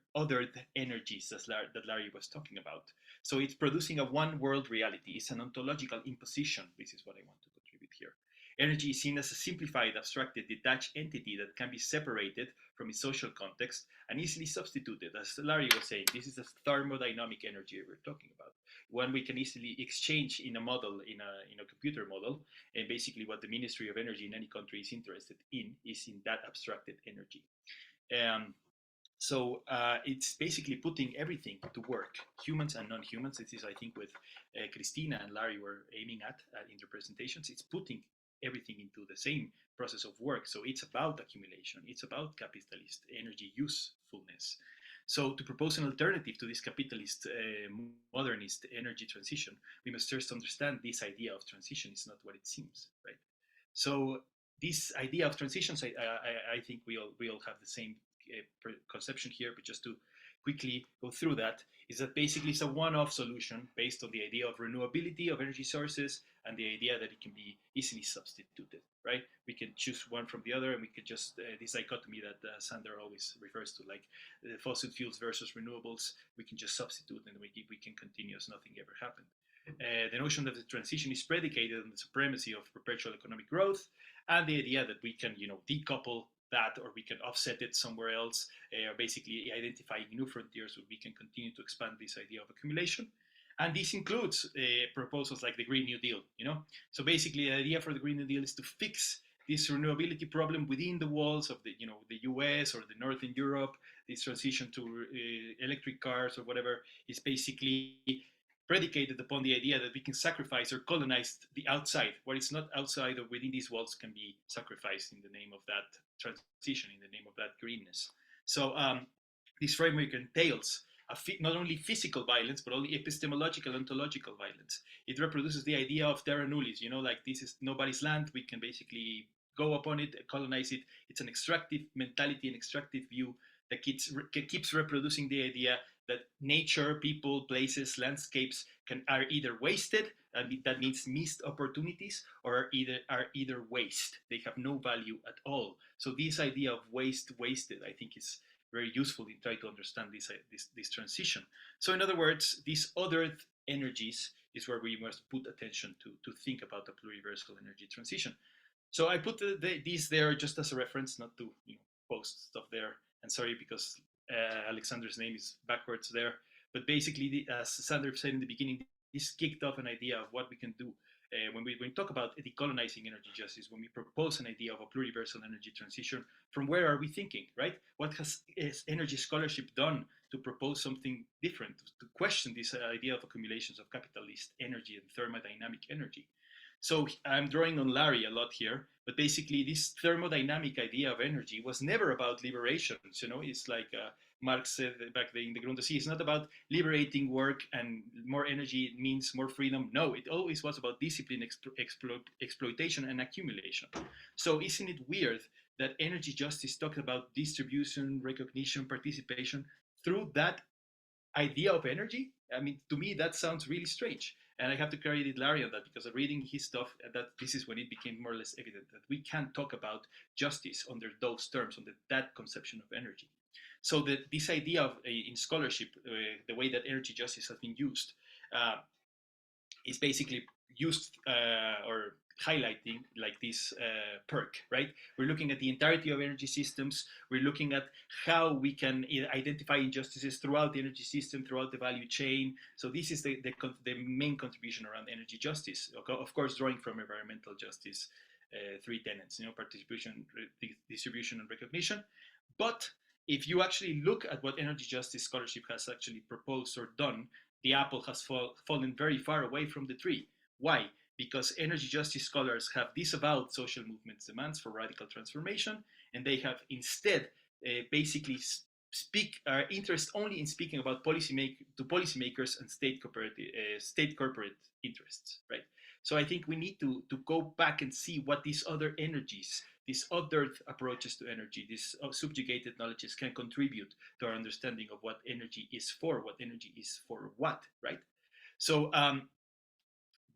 energies that Larry was talking about. So it's producing a one world reality. It's an ontological imposition. This is what I want to contribute here. Energy is seen as a simplified, abstracted, detached entity that can be separated from its social context and easily substituted. As Larry was saying, this is a thermodynamic energy we're talking about. One we can easily exchange in a model, in a computer model. And basically what the Ministry of Energy in any country is interested in is in that abstracted energy. So it's basically putting everything to work, humans and non-humans. This is, I think, what Christina and Larry were aiming at in their presentations. It's putting everything into the same process of work. So it's about accumulation. It's about capitalist energy usefulness. So to propose an alternative to this capitalist modernist energy transition, we must first understand this idea of transition is not what it seems, right? So this idea of transitions, I think we all have the same conception here, but just to quickly go through that, is that basically it's a one-off solution based on the idea of renewability of energy sources and the idea that it can be easily substituted, right? We can choose one from the other, and we could just, this dichotomy that Sander always refers to, like fossil fuels versus renewables, we can just substitute and we can continue as nothing ever happened. The notion that the transition is predicated on the supremacy of perpetual economic growth, and the idea that we can, decouple that, or we can offset it somewhere else, basically identifying new frontiers where we can continue to expand this idea of accumulation. And this includes proposals like the Green New Deal, So basically the idea for the Green New Deal is to fix this renewability problem within the walls of the US or the Northern Europe. This transition to electric cars or whatever is basically predicated upon the idea that we can sacrifice or colonize the outside. What is not outside or within these walls can be sacrificed in the name of that transition, in the name of that greenness. So this framework entails not only physical violence, but only epistemological, ontological violence. It reproduces the idea of terra nullius, like this is nobody's land, we can basically go upon it, colonize it. It's an extractive mentality, an extractive view that keeps reproducing the idea that nature, people, places, landscapes are either wasted, that means missed opportunities, or are either waste. They have no value at all. So this idea of wasted, I think is very useful in trying to understand this transition. So in other words, these other energies is where we must put attention to think about the pluriversal energy transition. So I put these there just as a reference, not to post stuff there. And sorry, because Alexander's name is backwards there. But basically, as Sander said in the beginning, this kicked off an idea of what we can do when we talk about decolonizing energy justice, when we propose an idea of a pluriversal energy transition, from where are we thinking, right? What has energy scholarship done to propose something different, to question this idea of accumulations of capitalist energy and thermodynamic energy? So I'm drawing on Larry a lot here, but basically this thermodynamic idea of energy was never about liberation. You know, it's like Marx said back in the Grund it's not about liberating work and more energy means more freedom. No, it always was about discipline, exploitation, and accumulation. So isn't it weird that energy justice talks about distribution, recognition, participation through that idea of energy? I mean, to me, that sounds really strange. And I have to credit Larry on that, because reading his stuff, that this is when it became more or less evident that we can't talk about justice under those terms, under that conception of energy. So this idea of, in scholarship, the way that energy justice has been used is basically used or highlighting like this perk, right? We're looking at the entirety of energy systems. We're looking at how we can identify injustices throughout the energy system, throughout the value chain. So this is the main contribution around energy justice. Of course, drawing from environmental justice, three tenets, you know, participation, distribution, and recognition. But if you actually look at what energy justice scholarship has actually proposed or done, the apple has fallen very far away from the tree. Why? Because energy justice scholars have disavowed social movements' demands for radical transformation, and they have instead basically are interested only in speaking about policymakers and state corporate interests, right? So I think we need to go back and see what these other energies, these other approaches to energy, these subjugated knowledges can contribute to our understanding of what energy is for what, right? So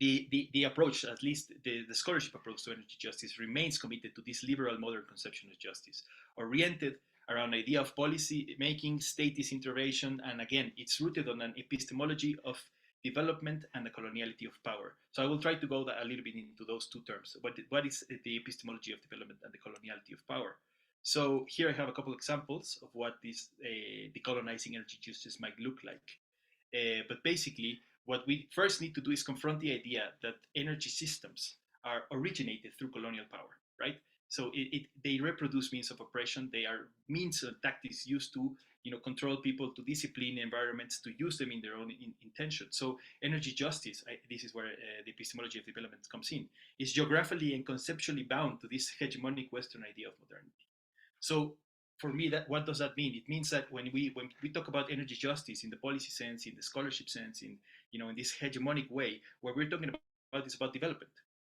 the approach, at least the scholarship approach to energy justice, remains committed to this liberal modern conception of justice, oriented around the idea of policy making, statist intervention, and again, it's rooted on an epistemology of development and the coloniality of power. So I will try to go a little bit into those two terms. What is the epistemology of development and the coloniality of power? So here I have a couple examples of what this decolonizing energy justice might look like. But basically, what we first need to do is confront the idea that energy systems are originated through colonial power, right? So they reproduce means of oppression. They are means and tactics used to, you know, control people, to discipline environments, to use them in their own intention. So energy justice, this is where the epistemology of development comes in, is geographically and conceptually bound to this hegemonic Western idea of modernity. So for me, what does that mean? It means that when we talk about energy justice in the policy sense, in the scholarship sense, in this hegemonic way, what we're talking about is about development.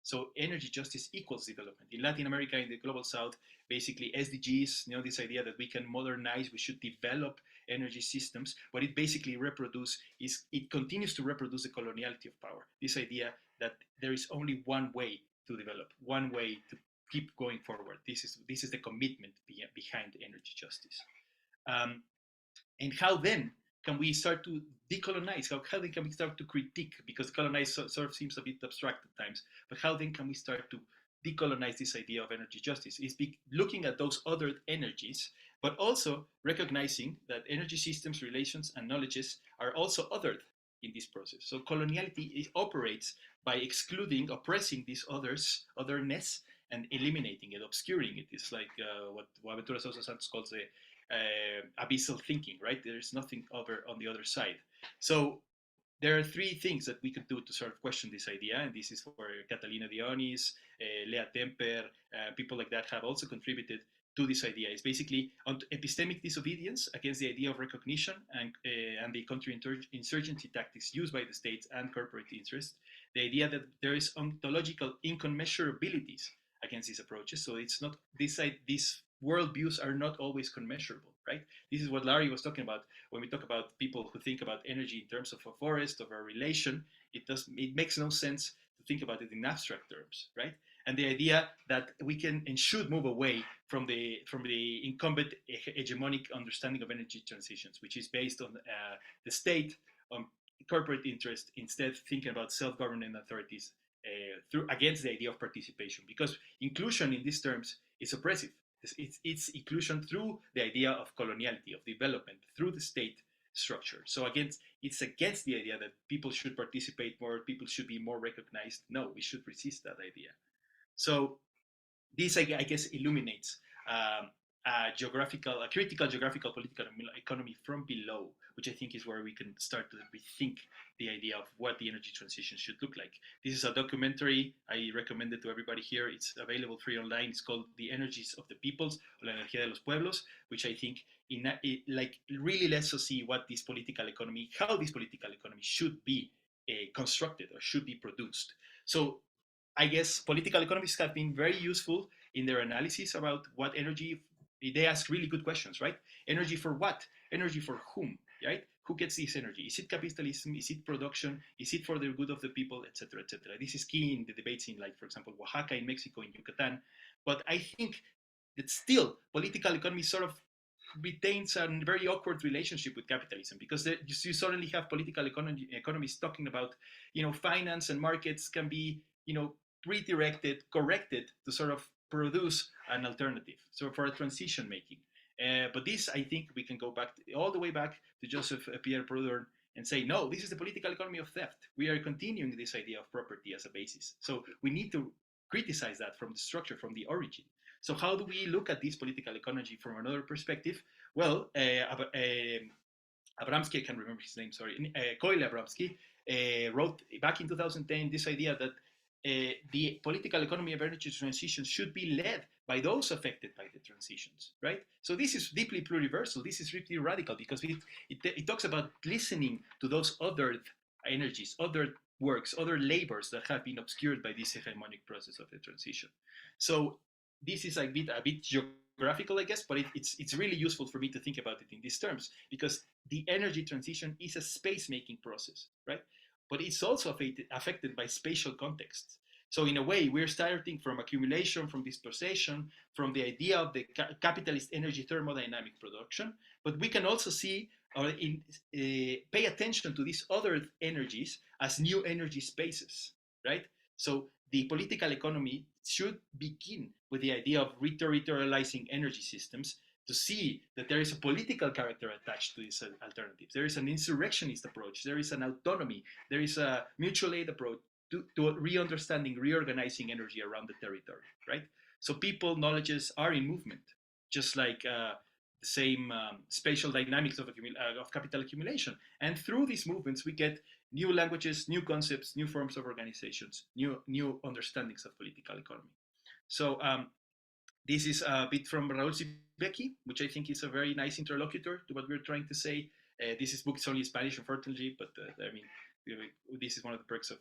So energy justice equals development. In Latin America, in the global south, basically SDGs, this idea that we can modernize, we should develop energy systems. What it basically reproduces is, it continues to reproduce the coloniality of power. This idea that there is only one way to develop, one way to keep going forward. This is the commitment behind energy justice. And how then can we start to decolonize? How then can we start to critique? Because colonize sort of seems a bit abstract at times, but how then can we start to decolonize this idea of energy justice? Is looking at those other energies, but also recognizing that energy systems, relations, and knowledges are also othered in this process. So coloniality operates by excluding, oppressing these otherness, and eliminating it, obscuring it. It's like what Boaventura Sousa Santos calls the abyssal thinking, right? There's nothing over on the other side. So there are three things that we could do to sort of question this idea, and this is where Catalina Dionis, Lea Temper, people like that have also contributed to this idea. It's basically on epistemic disobedience against the idea of recognition and the counterinsurgency tactics used by the states and corporate interests. The idea that there is ontological incommensurabilities against these approaches. So it's not these worldviews are not always commensurable, right? This is what Larry was talking about when we talk about people who think about energy in terms of a forest, of a relation. It makes no sense to think about it in abstract terms, right? And the idea that we can and should move away from the incumbent hegemonic understanding of energy transitions, which is based on the state, on corporate interest, instead thinking about self-governing authorities against the idea of participation, because inclusion in these terms is oppressive. It's inclusion through the idea of coloniality, of development, through the state structure. So it's against the idea that people should participate more, people should be more recognized. No, we should resist that idea. So this, I guess, illuminates a critical geographical political economy from below, which I think is where we can start to rethink the idea of what the energy transition should look like. This is a documentary I recommend it to everybody here. It's available free online. It's called The Energies of the Peoples, o la energía de los pueblos, which I think really lets us see what this political economy, how this political economy should be constructed or should be produced. So I guess political economists have been very useful in their analysis about what energy. They ask really good questions, right? Energy for what? Energy for whom, right? Who gets this energy? Is it capitalism? Is it production? Is it for the good of the people, etc., etc.? This is key in the debates in, like, for example, Oaxaca in Mexico, in Yucatan. But I think that still political economy sort of retains a very awkward relationship with capitalism, because you suddenly have political economists talking about, finance and markets can be, redirected, corrected to sort of produce an alternative, so for a transition making. But this, I think we can go back all the way back to Joseph Pierre Proudhon and say, no, this is the political economy of theft. We are continuing this idea of property as a basis. So we need to criticize that from the structure, from the origin. So how do we look at this political economy from another perspective? Well, Abramsky, I can't remember his name, sorry, Koyle Abramsky wrote back in 2010 this idea that the political economy of energy transition should be led by those affected by the transitions, right? So this is deeply pluriversal. This is really radical, because it talks about listening to those other energies, other works, other labors that have been obscured by this hegemonic process of the transition. So this is a bit geographical, I guess, but it's really useful for me to think about it in these terms, because the energy transition is a space-making process, right? But it's also affected by spatial contexts. So in a way, we're starting from accumulation, from dispossession, from the idea of the capitalist energy thermodynamic production, but we can also see or pay attention to these other energies as new energy spaces, right? So the political economy should begin with the idea of reterritorializing energy systems, to see that there is a political character attached to these alternatives. There is an insurrectionist approach, there is an autonomy, there is a mutual aid approach to re-understanding, reorganizing energy around the territory, right? So people, knowledges are in movement, just like the same spatial dynamics of capital accumulation. And through these movements, we get new languages, new concepts, new forms of organizations, new understandings of political economy. So this is a bit from Raúl Sibeki, which I think is a very nice interlocutor to what we're trying to say. This book is only in Spanish, unfortunately, but I mean, this is one of the perks of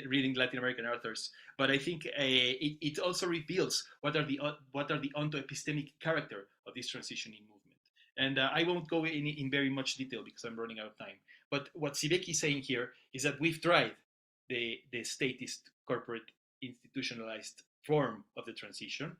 reading Latin American authors. But I think it also reveals what are the onto-epistemic character of this transitioning movement. And I won't go in very much detail because I'm running out of time. But what Sibeki is saying here is that we've tried the statist, corporate, institutionalized form of the transition.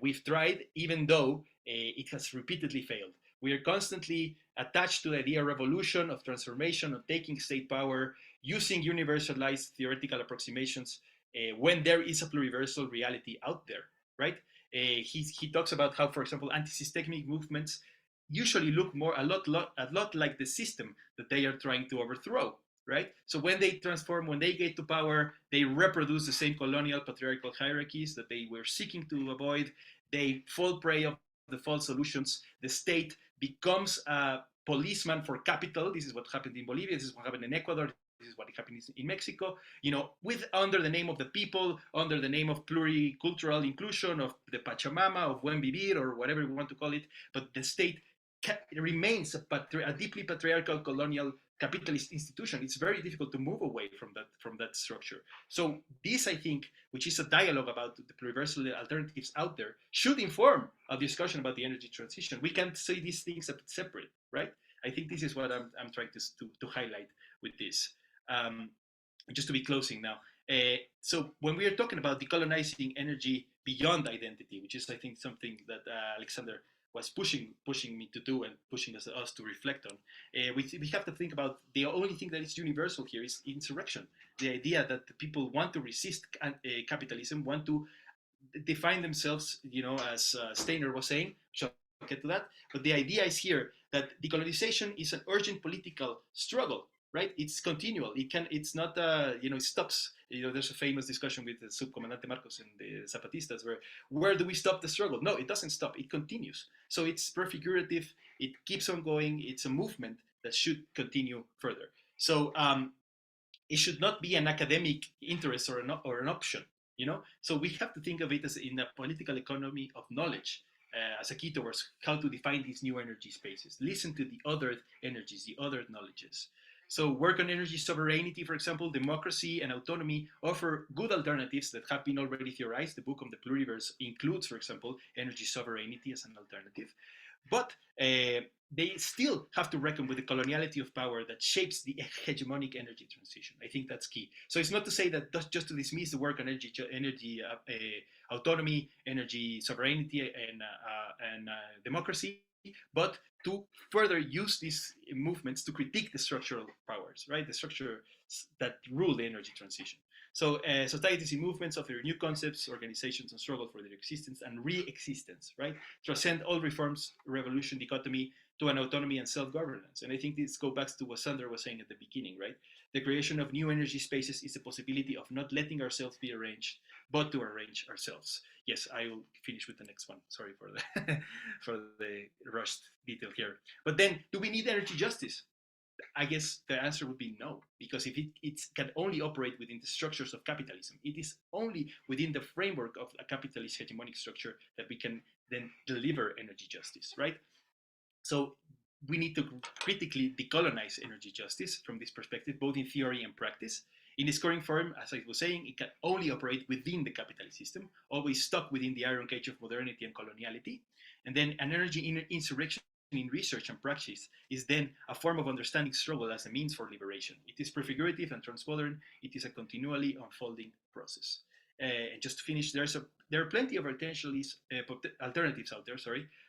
We've tried, even though it has repeatedly failed. We are constantly attached to the idea of revolution, of transformation, of taking state power, using universalized theoretical approximations when there is a pluriversal reality out there, right? He talks about how, for example, anti-systemic movements usually look a lot like the system that they are trying to overthrow, right? So when they transform, when they get to power, they reproduce the same colonial patriarchal hierarchies that they were seeking to avoid. They fall prey of the false solutions. The state becomes a policeman for capital. This is what happened in Bolivia. This is what happened in Ecuador. This is what happened in Mexico. Under the name of the people, under the name of pluricultural inclusion, of the Pachamama, of Buen Vivir, or whatever we want to call it. But the state remains a deeply patriarchal colonial capitalist institution. It's very difficult to move away from that structure. So this, I think, which is a dialogue about the pluriversal alternatives out there, should inform a discussion about the energy transition. We can't say these things separate, right? I think this is what I'm trying to highlight with this. Just to be closing now. So when we are talking about decolonizing energy beyond identity, which is, I think, something that Alexander was pushing me to do and pushing us to reflect on. We have to think about the only thing that is universal here is insurrection. The idea that the people want to resist capitalism, want to define themselves, as Steiner was saying, which I'll get to that. But the idea is here that decolonization is an urgent political struggle, right? It's continual. It's not, it stops. There's a famous discussion with the Subcomandante Marcos and the Zapatistas where do we stop the struggle? No, it doesn't stop. It continues. So it's prefigurative. It keeps on going. It's a movement that should continue further. So it should not be an academic interest or an option, So we have to think of it as in a political economy of knowledge, as a key towards how to define these new energy spaces. Listen to the other energies, the other knowledges. So work on energy sovereignty, for example, democracy and autonomy offer good alternatives that have been already theorized. The book on the pluriverse includes, for example, energy sovereignty as an alternative. But they still have to reckon with the coloniality of power that shapes the hegemonic energy transition. I think that's key. So it's not to say that just to dismiss the work on energy autonomy, energy sovereignty, and democracy, but to further use these movements to critique the structural powers, right? The structure that rule the energy transition. So societies and movements offer new concepts, organizations, and struggle for their existence and re-existence, right? Transcend all reforms, revolution, dichotomy to an autonomy and self-governance. And I think this goes back to what Sander was saying at the beginning, right? The creation of new energy spaces is the possibility of not letting ourselves be arranged, but to arrange ourselves. Yes, I will finish with the next one. Sorry for the for the rushed detail here. But then, do we need energy justice? I guess the answer would be no, because if it can only operate within the structures of capitalism, it is only within the framework of a capitalist hegemonic structure that we can then deliver energy justice, right? So we need to critically decolonize energy justice from this perspective, both in theory and practice. In its current form, as I was saying, it can only operate within the capitalist system, always stuck within the iron cage of modernity and coloniality. And then an energy insurrection in research and practice is then a form of understanding struggle as a means for liberation. It is prefigurative and transmodern. It is a continually unfolding process. And just to finish, there are plenty of alternatives out there.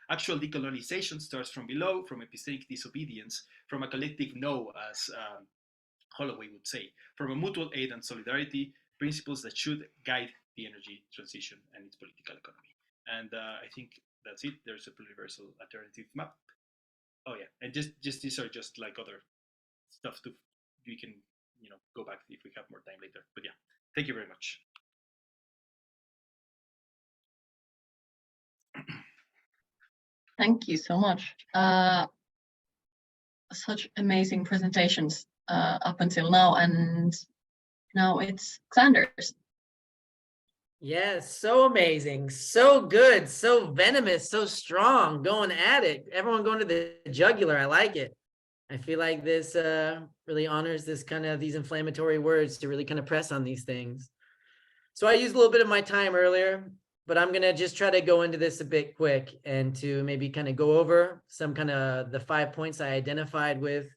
Actual decolonization starts from below, from epistemic disobedience, from a collective no, as Holloway would say, from a mutual aid and solidarity, principles that should guide the energy transition and its political economy. And I think that's it. There's a pluriversal alternative map. Oh yeah, and just these are just like other stuff we can go back if we have more time later. But yeah, thank you very much. Thank you so much. Such amazing presentations up until now, and now it's Xander's. Yes, so amazing, so good, so venomous, so strong, going at it. Everyone going to the jugular. I like it. I feel like this really honors this these inflammatory words to really kind of press on these things. So I used a little bit of my time earlier, but I'm gonna just try to go into this a bit quick and to maybe kind of go over some the 5 points I identified with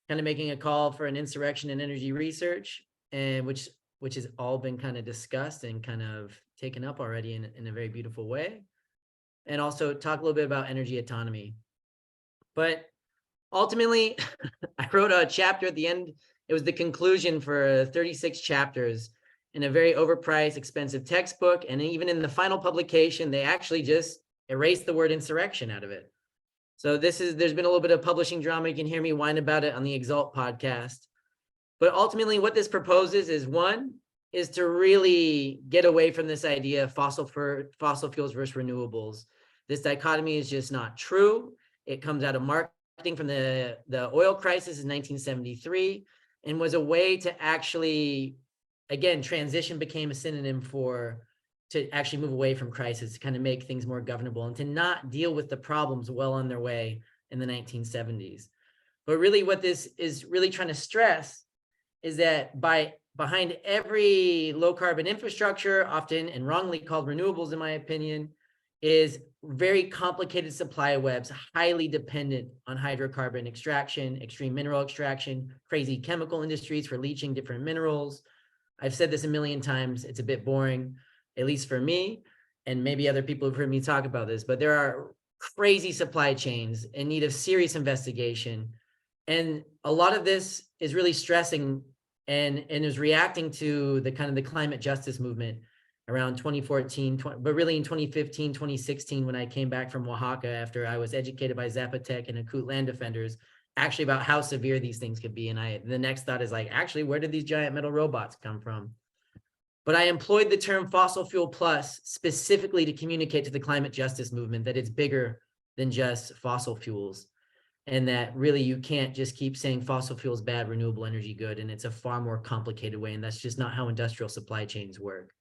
kind of making a call for an insurrection in energy research, and which has all been kind of discussed and kind of taken up already in a very beautiful way. And also talk a little bit about energy autonomy. But ultimately, I wrote a chapter at the end. It was the conclusion for 36 chapters in a very overpriced, expensive textbook. And even in the final publication, they actually just erased the word insurrection out of it. So there's been a little bit of publishing drama. You can hear me whine about it on the EXALT podcast. But ultimately, what this proposes is to really get away from this idea of fossil fuels versus renewables. This dichotomy is just not true. It comes out of marketing from the oil crisis in 1973 and was a way to actually, again, transition became a synonym to actually move away from crisis, to kind of make things more governable and to not deal with the problems well on their way in the 1970s. But really what this is really trying to stress is that behind every low carbon infrastructure, often and wrongly called renewables, in my opinion, is very complicated supply webs, highly dependent on hydrocarbon extraction, extreme mineral extraction, crazy chemical industries for leaching different minerals. I've said this a million times. It's a bit boring, at least for me, and maybe other people who've heard me talk about this, but there are crazy supply chains in need of serious investigation. And a lot of this is really stressing and is reacting to the kind of the climate justice movement around 2014, but really in 2015, 2016, when I came back from Oaxaca after I was educated by Zapotec and Akut land defenders, actually about how severe these things could be. And the next thought is like, actually, where did these giant metal robots come from? But I employed the term fossil fuel plus specifically to communicate to the climate justice movement that it's bigger than just fossil fuels. And that really you can't just keep saying fossil fuels bad, renewable energy good. And it's a far more complicated way. And that's just not how industrial supply chains work.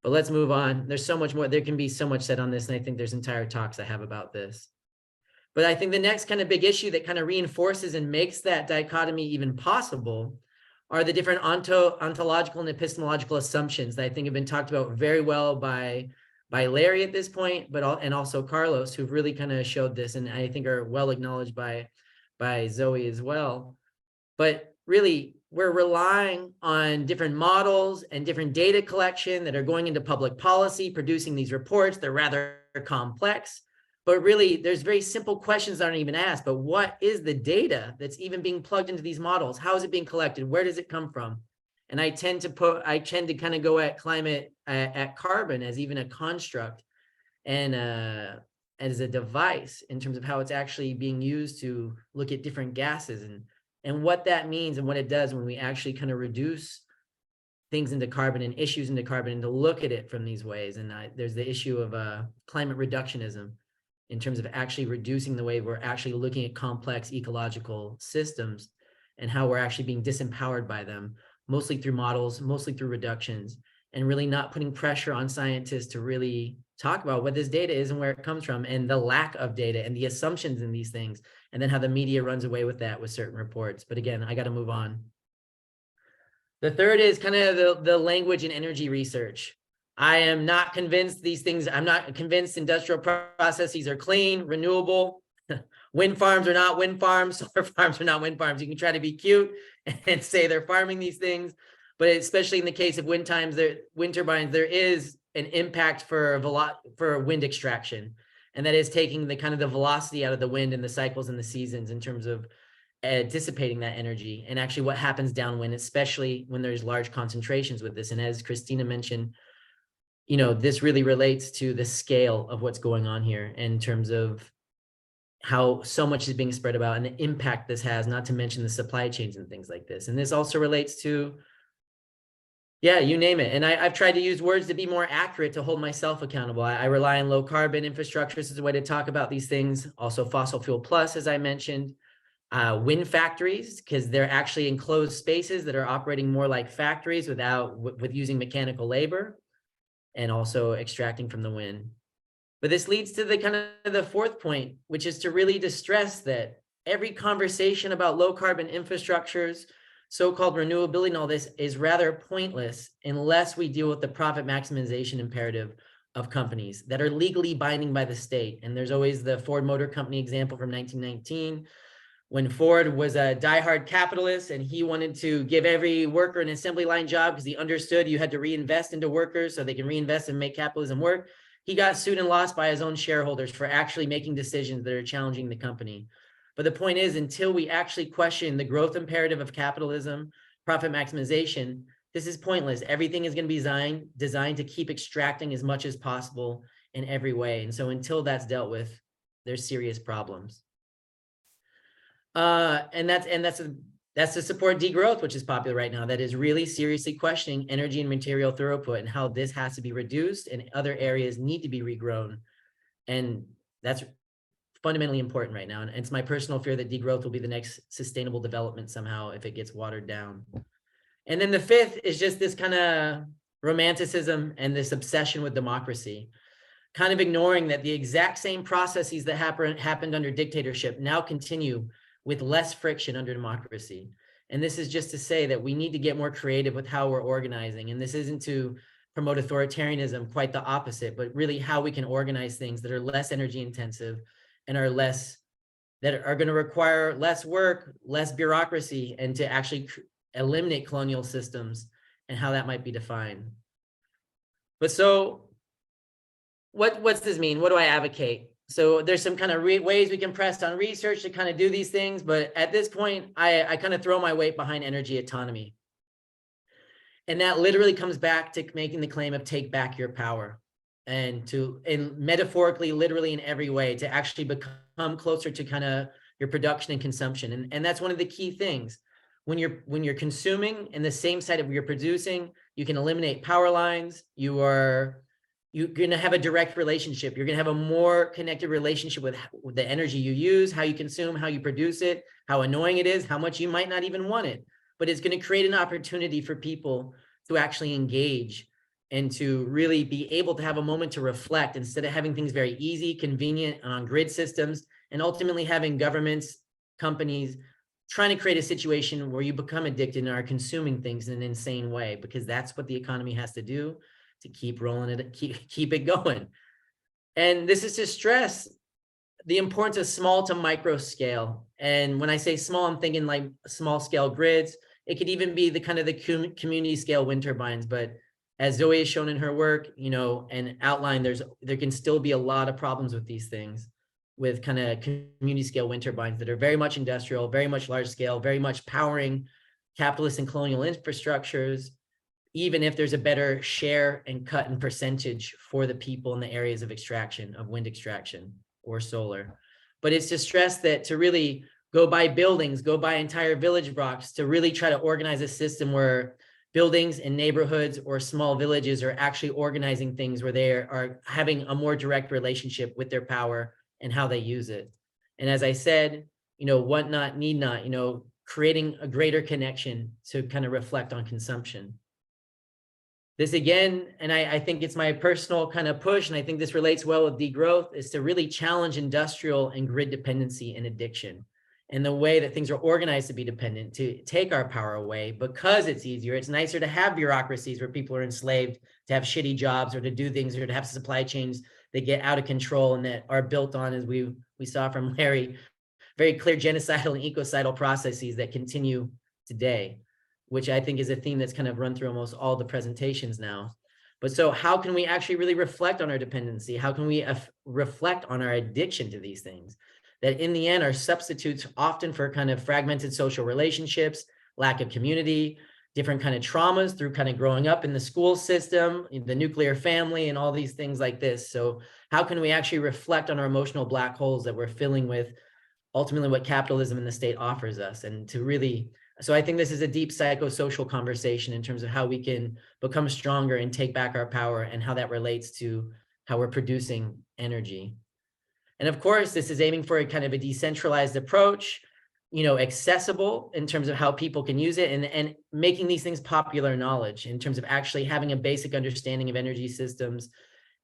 But let's move on. There's so much more. There can be so much said on this. And I think there's entire talks I have about this. But I think the next kind of big issue that kind of reinforces and makes that dichotomy even possible are the different ontological and epistemological assumptions that I think have been talked about very well by Larry at this point, and also Carlos, who've really kind of showed this, and I think are well acknowledged by Zoi as well. But really, we're relying on different models and different data collection that are going into public policy, producing these reports. They're rather complex, but really there's very simple questions that aren't even asked. But what is the data that's even being plugged into these models? How is it being collected? Where does it come from? And I tend to kind of go at climate, at carbon as even a construct and as a device in terms of how it's actually being used to look at different gases and what that means and what it does when we actually kind of reduce things into carbon and issues into carbon and to look at it from these ways. And there's the issue of climate reductionism in terms of actually reducing the way we're actually looking at complex ecological systems and how we're actually being disempowered by them, mostly through models, mostly through reductions, and really not putting pressure on scientists to really talk about what this data is and where it comes from and the lack of data and the assumptions in these things, and then how the media runs away with that with certain reports. But again, I got to move on. The third is kind of the language and energy research. I am not convinced these things, I'm not convinced industrial processes are clean, renewable. Wind farms are not wind farms, solar farms are not wind farms. You can try to be cute and say they're farming these things, but especially in the case of wind turbines, there is an impact for wind extraction. And that is taking the kind of the velocity out of the wind and the cycles and the seasons in terms of dissipating that energy and actually what happens downwind, especially when there's large concentrations with this. And as Christina mentioned, this really relates to the scale of what's going on here in terms of how so much is being spread about and the impact this has, not to mention the supply chains and things like this. And this also relates to, yeah, you name it. And I've tried to use words to be more accurate to hold myself accountable. I rely on low carbon infrastructures as a way to talk about these things. Also fossil fuel plus, as I mentioned, wind factories, because they're actually enclosed spaces that are operating more like factories with using mechanical labor and also extracting from the wind. But this leads to the kind of the fourth point, which is to really distress that every conversation about low carbon infrastructures, so-called renewability and all this is rather pointless unless we deal with the profit maximization imperative of companies that are legally binding by the state. And there's always the Ford Motor Company example from 1919, when Ford was a diehard capitalist and he wanted to give every worker an assembly line job because he understood you had to reinvest into workers so they can reinvest and make capitalism work. He got sued and lost by his own shareholders for actually making decisions that are challenging the company. But the point is, until we actually question the growth imperative of capitalism, profit maximization, this is pointless. Everything is going to be designed to keep extracting as much as possible in every way. And so until that's dealt with, there's serious problems. And that's to support degrowth, which is popular right now. That is really seriously questioning energy and material throughput and how this has to be reduced and other areas need to be regrown. And that's fundamentally important right now. And it's my personal fear that degrowth will be the next sustainable development somehow if it gets watered down. And then the fifth is just this kind of romanticism and this obsession with democracy, kind of ignoring that the exact same processes that happened under dictatorship now continue with less friction under democracy. And this is just to say that we need to get more creative with how we're organizing. And this isn't to promote authoritarianism, quite the opposite, but really how we can organize things that are less energy intensive and are going to require less work, less bureaucracy, and to actually eliminate colonial systems and how that might be defined. But so what's this mean? What do I advocate? So there's some kind of ways we can press on research to kind of do these things. But at this point, I kind of throw my weight behind energy autonomy. And that literally comes back to making the claim of take back your power, and metaphorically, literally in every way, to actually become closer to kind of your production and consumption. And that's one of the key things. When you're consuming in the same side of you're producing, you can eliminate power lines. You're going to have a direct relationship. You're going to have a more connected relationship with the energy you use, how you consume, how you produce it, how annoying it is, how much you might not even want it. But it's going to create an opportunity for people to actually engage and to really be able to have a moment to reflect, instead of having things very easy, convenient on grid systems, and ultimately having governments, companies trying to create a situation where you become addicted and are consuming things in an insane way, because that's what the economy has to do to keep rolling it, keep it going. And this is to stress the importance of small to micro scale. And when I say small, I'm thinking like small scale grids. It could even be the kind of the community scale wind turbines. But as Zoi has shown in her work, you know, and outlined, there can still be a lot of problems with these things, with kind of community scale wind turbines that are very much industrial, very much large scale, very much powering capitalist and colonial infrastructures, even if there's a better share and cut in percentage for the people in the areas of extraction, of wind extraction or solar. But it's to stress that to really go buy buildings, go buy entire village blocks, to really try to organize a system where buildings and neighborhoods or small villages are actually organizing things where they are having a more direct relationship with their power and how they use it. And as I said, you know, want not, need not, you know, creating a greater connection to kind of reflect on consumption. This again, and I think it's my personal kind of push, and I think this relates well with degrowth, is to really challenge industrial and grid dependency and addiction, and the way that things are organized to be dependent, to take our power away because it's easier. It's nicer to have bureaucracies where people are enslaved to have shitty jobs, or to do things, or to have supply chains that get out of control and that are built on, as we saw from Larry, very clear genocidal and ecocidal processes that continue today, which I think is a theme that's kind of run through almost all the presentations now. But so how can we actually really reflect on our dependency? How can we reflect on our addiction to these things that in the end are substitutes often for kind of fragmented social relationships, lack of community, different kind of traumas through kind of growing up in the school system, the nuclear family, and all these things like this. So how can we actually reflect on our emotional black holes that we're filling with ultimately what capitalism and the state offers us? And to really, so I think this is a deep psychosocial conversation in terms of how we can become stronger and take back our power, and how that relates to how we're producing energy. And of course, this is aiming for a kind of a decentralized approach, you know, accessible in terms of how people can use it, and making these things popular knowledge in terms of actually having a basic understanding of energy systems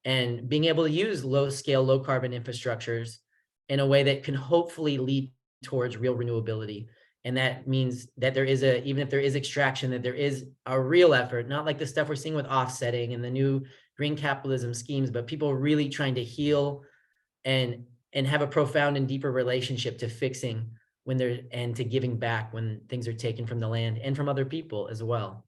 and being able to use low scale, low carbon infrastructures in a way that can hopefully lead towards real renewability. And that means that there is even if there is extraction, that there is a real effort, not like the stuff we're seeing with offsetting and the new green capitalism schemes, but people really trying to heal and have a profound and deeper relationship to fixing when they're, and to giving back when things are taken from the land and from other people as well.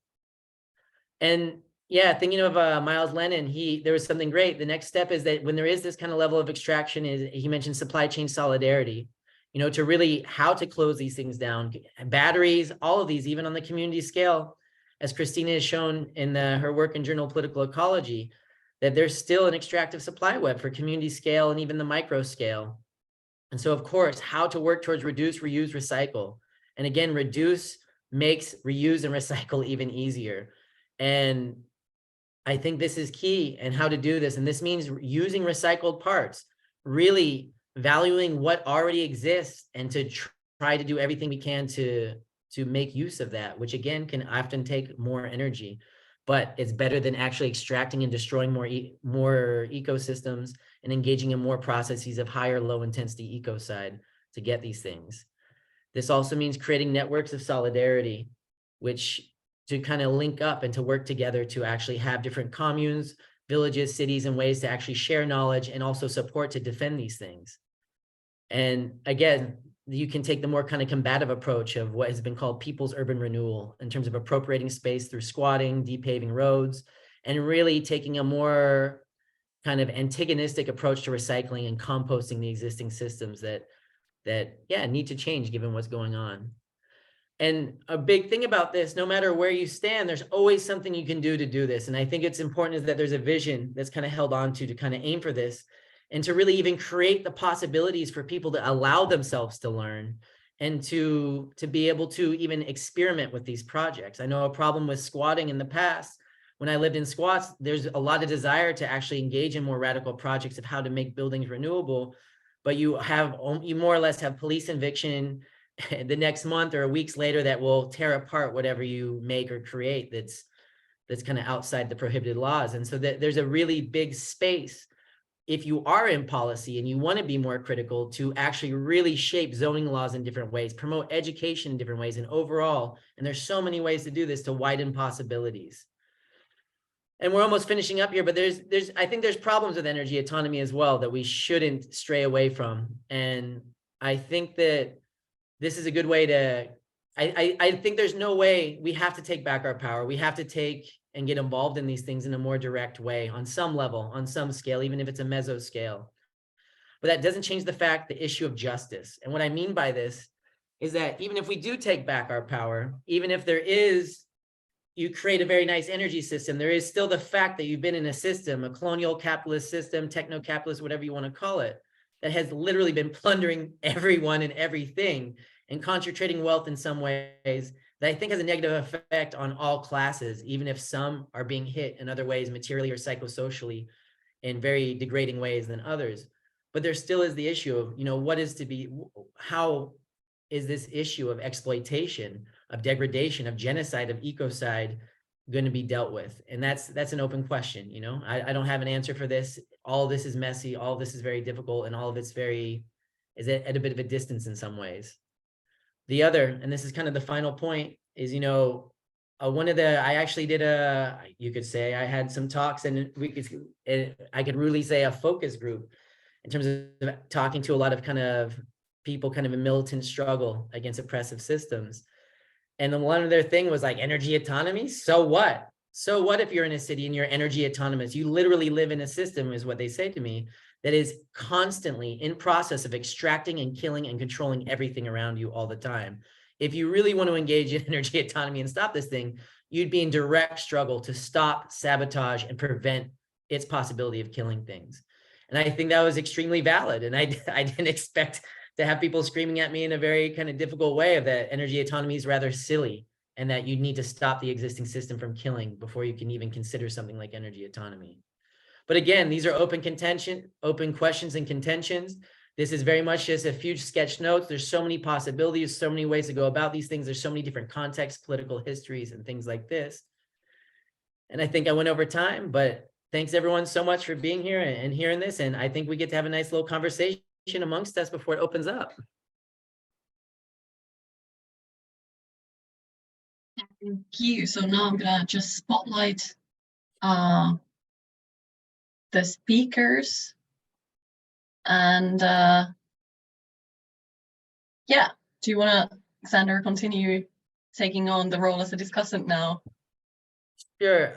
And yeah, thinking of Miles Lennon, there was something great. The next step is that when there is this kind of level of extraction, is he mentioned supply chain solidarity, you know, to really how to close these things down, batteries, all of these, even on the community scale, as Christina has shown in her work in Journal of Political Ecology, that there's still an extractive supply web for community scale and even the micro scale. And so, of course, how to work towards reduce, reuse, recycle. And again, reduce makes reuse and recycle even easier. And I think this is key, and how to do this. And this means using recycled parts, really valuing what already exists, and to try to do everything we can to make use of that, which again can often take more energy. But it's better than actually extracting and destroying more ecosystems and engaging in more processes of higher low intensity ecocide to get these things. This also means creating networks of solidarity, which to kind of link up and to work together to actually have different communes, villages, cities, and ways to actually share knowledge and also support to defend these things. And again, you can take the more kind of combative approach of what has been called people's urban renewal, in terms of appropriating space through squatting, depaving roads, and really taking a more kind of antagonistic approach to recycling and composting the existing systems that need to change given what's going on. And a big thing about this, no matter where you stand, there's always something you can do to do this. And I think it's important is that there's a vision that's kind of held on to kind of aim for this, and to really even create the possibilities for people to allow themselves to learn and to be able to even experiment with these projects. I know a problem with squatting in the past. When I lived in squats, there's a lot of desire to actually engage in more radical projects of how to make buildings renewable, but you more or less have police eviction the next month or weeks later that will tear apart whatever you make or create that's kind of outside the prohibited laws. And so there's a really big space, if you are in policy and you want to be more critical, to actually really shape zoning laws in different ways, promote education in different ways, and overall, and there's so many ways to do this, to widen possibilities. And we're almost finishing up here, but I think there's problems with energy autonomy as well that we shouldn't stray away from. And I think that this is a good way to, I think there's no way, we have to take back our power. We have to take and get involved in these things in a more direct way on some level, on some scale, even if it's a meso scale. But that doesn't change the fact, the issue of justice. And what I mean by this is that even if we do take back our power, even if you create a very nice energy system, there is still the fact that you've been in a system, a colonial capitalist system, techno-capitalist, whatever you want to call it, that has literally been plundering everyone and everything and concentrating wealth in some ways that I think has a negative effect on all classes, even if some are being hit in other ways, materially or psychosocially, in very degrading ways than others. But there still is the issue of, how is this issue of exploitation, of degradation, of genocide, of ecocide going to be dealt with? And that's an open question. I don't have an answer for this. All of this is messy, all of this is very difficult, and all of it's is at a bit of a distance in some ways. The other, and this is kind of the final point, is, I actually did you could say I had some talks, and I could really say a focus group in terms of talking to a lot of kind of people kind of a militant struggle against oppressive systems. And then one of their thing was like, energy autonomy, so what? So what if you're in a city and you're energy autonomous? You literally live in a system, is what they say to me, that is constantly in process of extracting and killing and controlling everything around you all the time. If you really want to engage in energy autonomy and stop this thing, you'd be in direct struggle to stop, sabotage, and prevent its possibility of killing things. And I think that was extremely valid. And I didn't expect to have people screaming at me in a very kind of difficult way of that energy autonomy is rather silly, and that you need to stop the existing system from killing before you can even consider something like energy autonomy. But again, these are open questions and contentions. This is very much just a few sketch notes. There's so many possibilities, so many ways to go about these things. There's so many different contexts, political histories, and things like this. And I think I went over time, but thanks everyone so much for being here and hearing this. And I think we get to have a nice little conversation amongst us before it opens up. Thank you. So now I'm gonna just spotlight the speakers, and yeah, do you want to, Xander, continue taking on the role as a discussant now? Sure.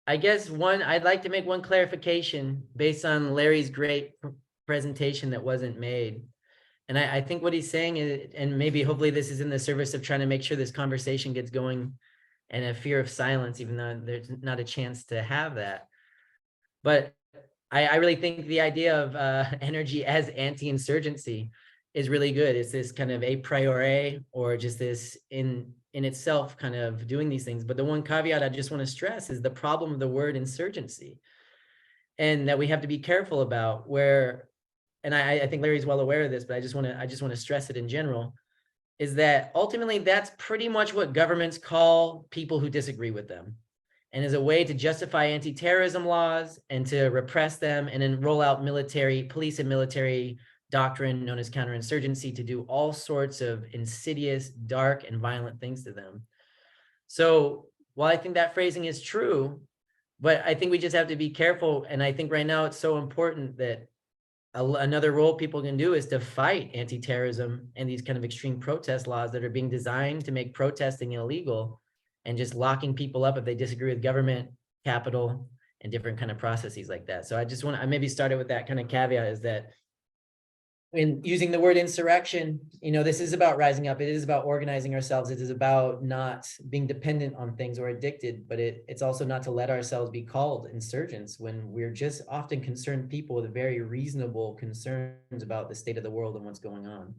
I guess I'd like to make one clarification based on Larry's great presentation that wasn't made. And I think what he's saying is, and maybe hopefully this is in the service of trying to make sure this conversation gets going, and a fear of silence, even though there's not a chance to have that. But I really think the idea of energy as anti-insurgency is really good. It's this kind of a priori, or just this in itself kind of doing these things. But the one caveat I just want to stress is the problem of the word insurgency, and that we have to be careful about where, and I think Larry's well aware of this, but I just want to stress it in general, is that ultimately that's pretty much what governments call people who disagree with them, and as a way to justify anti-terrorism laws and to repress them, and then roll out police and military doctrine known as counterinsurgency to do all sorts of insidious, dark, and violent things to them. So while I think that phrasing is true, but I think we just have to be careful. And I think right now it's so important that another role people can do is to fight anti-terrorism and these kind of extreme protest laws that are being designed to make protesting illegal and just locking people up if they disagree with government, capital, and different kind of processes like that. So I maybe started with that kind of caveat, is that in using the word insurrection, this is about rising up. It is about organizing ourselves. It is about not being dependent on things or addicted, but it's also not to let ourselves be called insurgents when we're just often concerned people with very reasonable concerns about the state of the world and what's going on.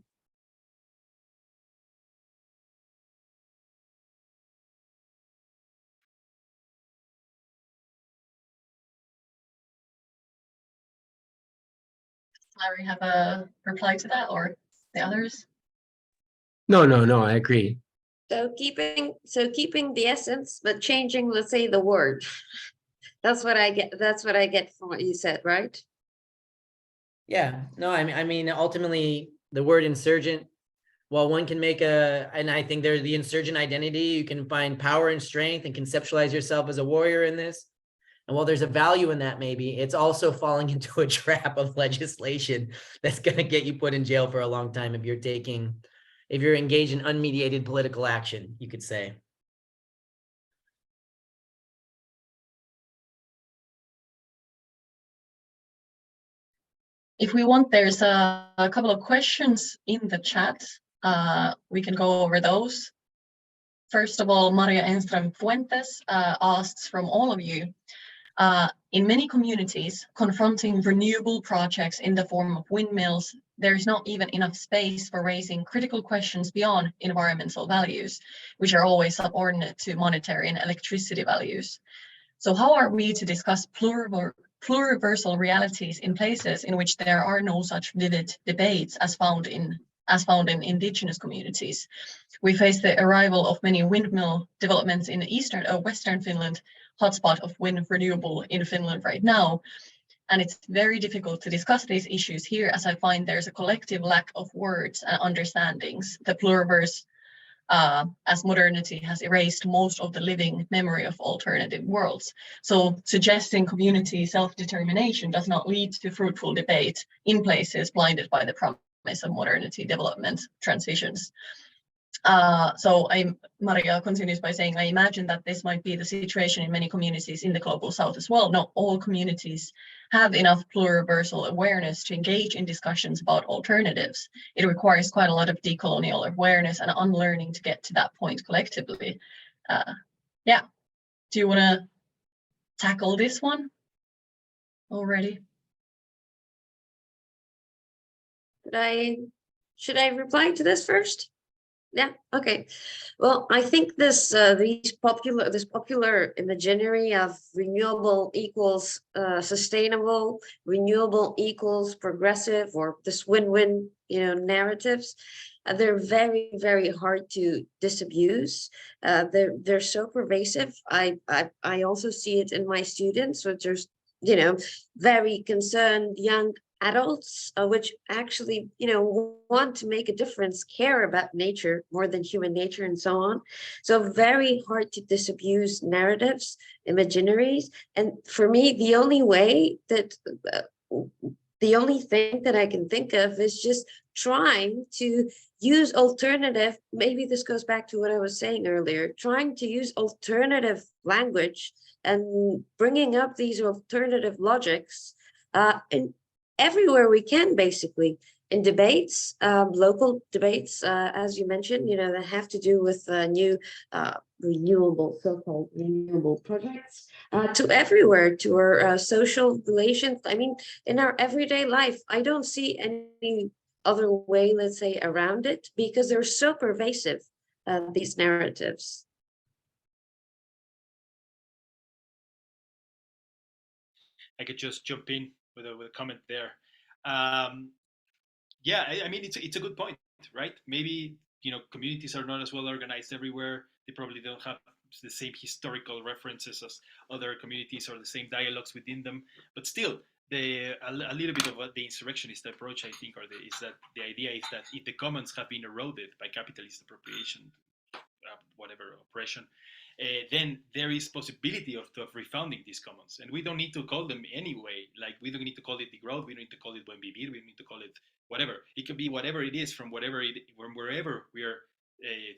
Larry, have a reply to that, or the others? No, I agree. So keeping the essence, but changing, let's say, the word. That's what I get. That's what I get from what you said, right? Yeah, no, I mean, ultimately the word insurgent, while one can make and I think there's the insurgent identity, you can find power and strength and conceptualize yourself as a warrior in this. And while there's a value in that, maybe it's also falling into a trap of legislation that's going to get you put in jail for a long time if you're engaged in unmediated political action, you could say. If we want, there's a couple of questions in the chat. We can go over those. First of all, Maria Enström Fuentes asks from all of you, in many communities confronting renewable projects in the form of windmills, there is not even enough space for raising critical questions beyond environmental values, which are always subordinate to monetary and electricity values. So how are we to discuss pluriversal realities in places in which there are no such vivid debates as found in indigenous communities? We face the arrival of many windmill developments in eastern or western Finland, hotspot of wind renewable in Finland right now. And it's very difficult to discuss these issues here, as I find there's a collective lack of words and understandings. The pluriverse, as modernity has erased most of the living memory of alternative worlds. So suggesting community self-determination does not lead to fruitful debate in places blinded by the promise of modernity development transitions. Maria continues by saying, I imagine that this might be the situation in many communities in the global south as well. Not all communities have enough pluriversal awareness to engage in discussions about alternatives. It requires quite a lot of decolonial awareness and unlearning to get to that point collectively. Yeah, do you want to tackle this one already? Should I reply to this first? Yeah, okay. Well, I think this popular imaginary of renewable equals sustainable, renewable equals progressive, or this win-win, narratives, they're very, very hard to disabuse. They're so pervasive. I also see it in my students, which are, very concerned young adults, which actually, want to make a difference, care about nature more than human nature and so on. So very hard to disabuse narratives, imaginaries. And for me, the only thing that I can think of is just trying to use alternative, maybe this goes back to what I was saying earlier, trying to use alternative language and bringing up these alternative logics in everywhere we can, basically, in debates, local debates, as you mentioned, that have to do with new so-called renewable projects, to everywhere, to our social relations. I mean, in our everyday life, I don't see any other way, let's say, around it, because they're so pervasive, these narratives. I could just jump in with a comment there. Yeah, I mean, it's a good point, right? Maybe, communities are not as well organized everywhere. They probably don't have the same historical references as other communities or the same dialogues within them. But still, a little bit of what the insurrectionist approach, I think, is that the idea is that if the commons have been eroded by capitalist appropriation, whatever oppression, then there is possibility of refounding these commons, and we don't need to call them anyway. Like, we don't need to call it degrowth, we don't need to call it buen vivir, we don't need to call it whatever. It can be whatever it is from wherever we are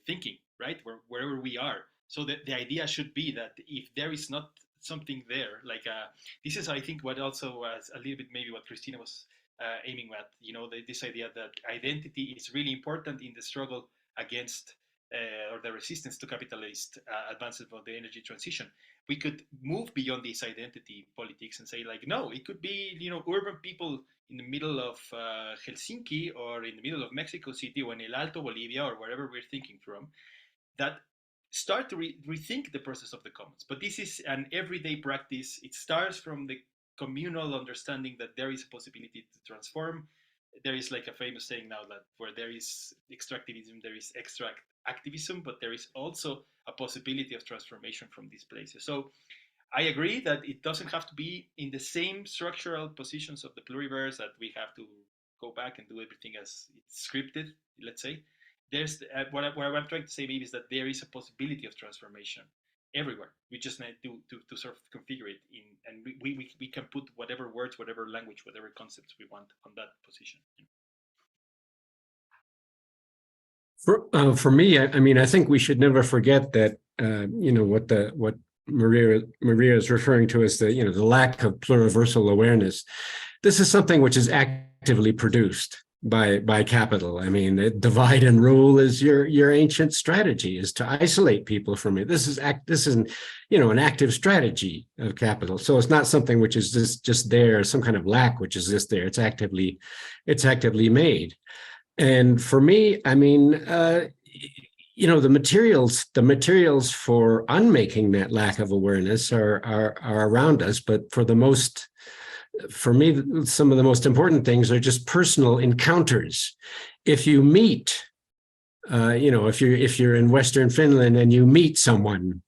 thinking, right? Wherever we are. So the idea should be that if there is not something there, like this is, I think, what also was a little bit maybe what Christina was aiming at, this idea that identity is really important in the struggle against or the resistance to capitalist advances of the energy transition. We could move beyond this identity politics and say, like, no, it could be, urban people in the middle of Helsinki or in the middle of Mexico City or in El Alto, Bolivia, or wherever we're thinking from, that start to rethink the process of the commons. But this is an everyday practice. It starts from the communal understanding that there is a possibility to transform. There is like a famous saying now that where there is extractivism, there is extractivism, but there is also a possibility of transformation from these places. So I agree that it doesn't have to be in the same structural positions of the pluriverse, that we have to go back and do everything as it's scripted, let's say. There's what I'm trying to say maybe is that there is a possibility of transformation everywhere. We just need to sort of configure it in, and we can put whatever words, whatever language, whatever concepts we want on that position. For me, I mean, I think we should never forget that what Maria is referring to as the lack of pluriversal awareness. This is something which is actively produced by capital. I mean, divide and rule is your ancient strategy, is to isolate people from it. This is an active strategy of capital. So it's not something which is just there, some kind of lack which is just there. It's actively made. And for me, I mean, the materials for unmaking that lack of awareness are around us, but for me, some of the most important things are just personal encounters. If you meet, if you're in Western Finland and you meet someone,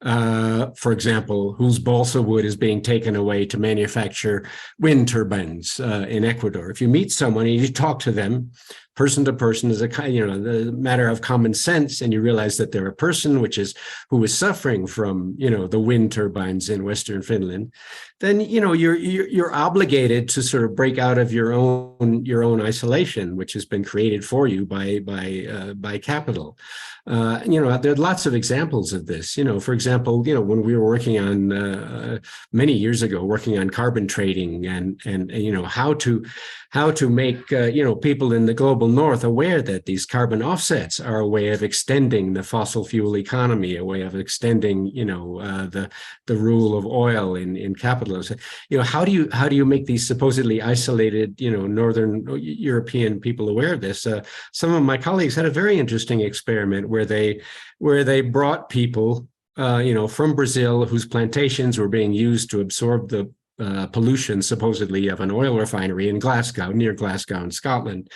for example, whose balsa wood is being taken away to manufacture wind turbines in Ecuador, if you meet someone and you talk to them, person to person, is the matter of common sense, and you realize that they're a person who is suffering from the wind turbines in Western Finland, then you're obligated to sort of break out of your own isolation, which has been created for you by capital. There are lots of examples of this. For example, when we were working on many years ago, working on carbon trading and how to make people in the global north aware that these carbon offsets are a way of extending the fossil fuel economy, a way of extending the rule of oil in capitalism. How do you make these supposedly isolated northern European people aware of this? Some of my colleagues had a very interesting experiment where they brought people from Brazil whose plantations were being used to absorb the pollution supposedly of an oil refinery in Glasgow, near Glasgow in Scotland.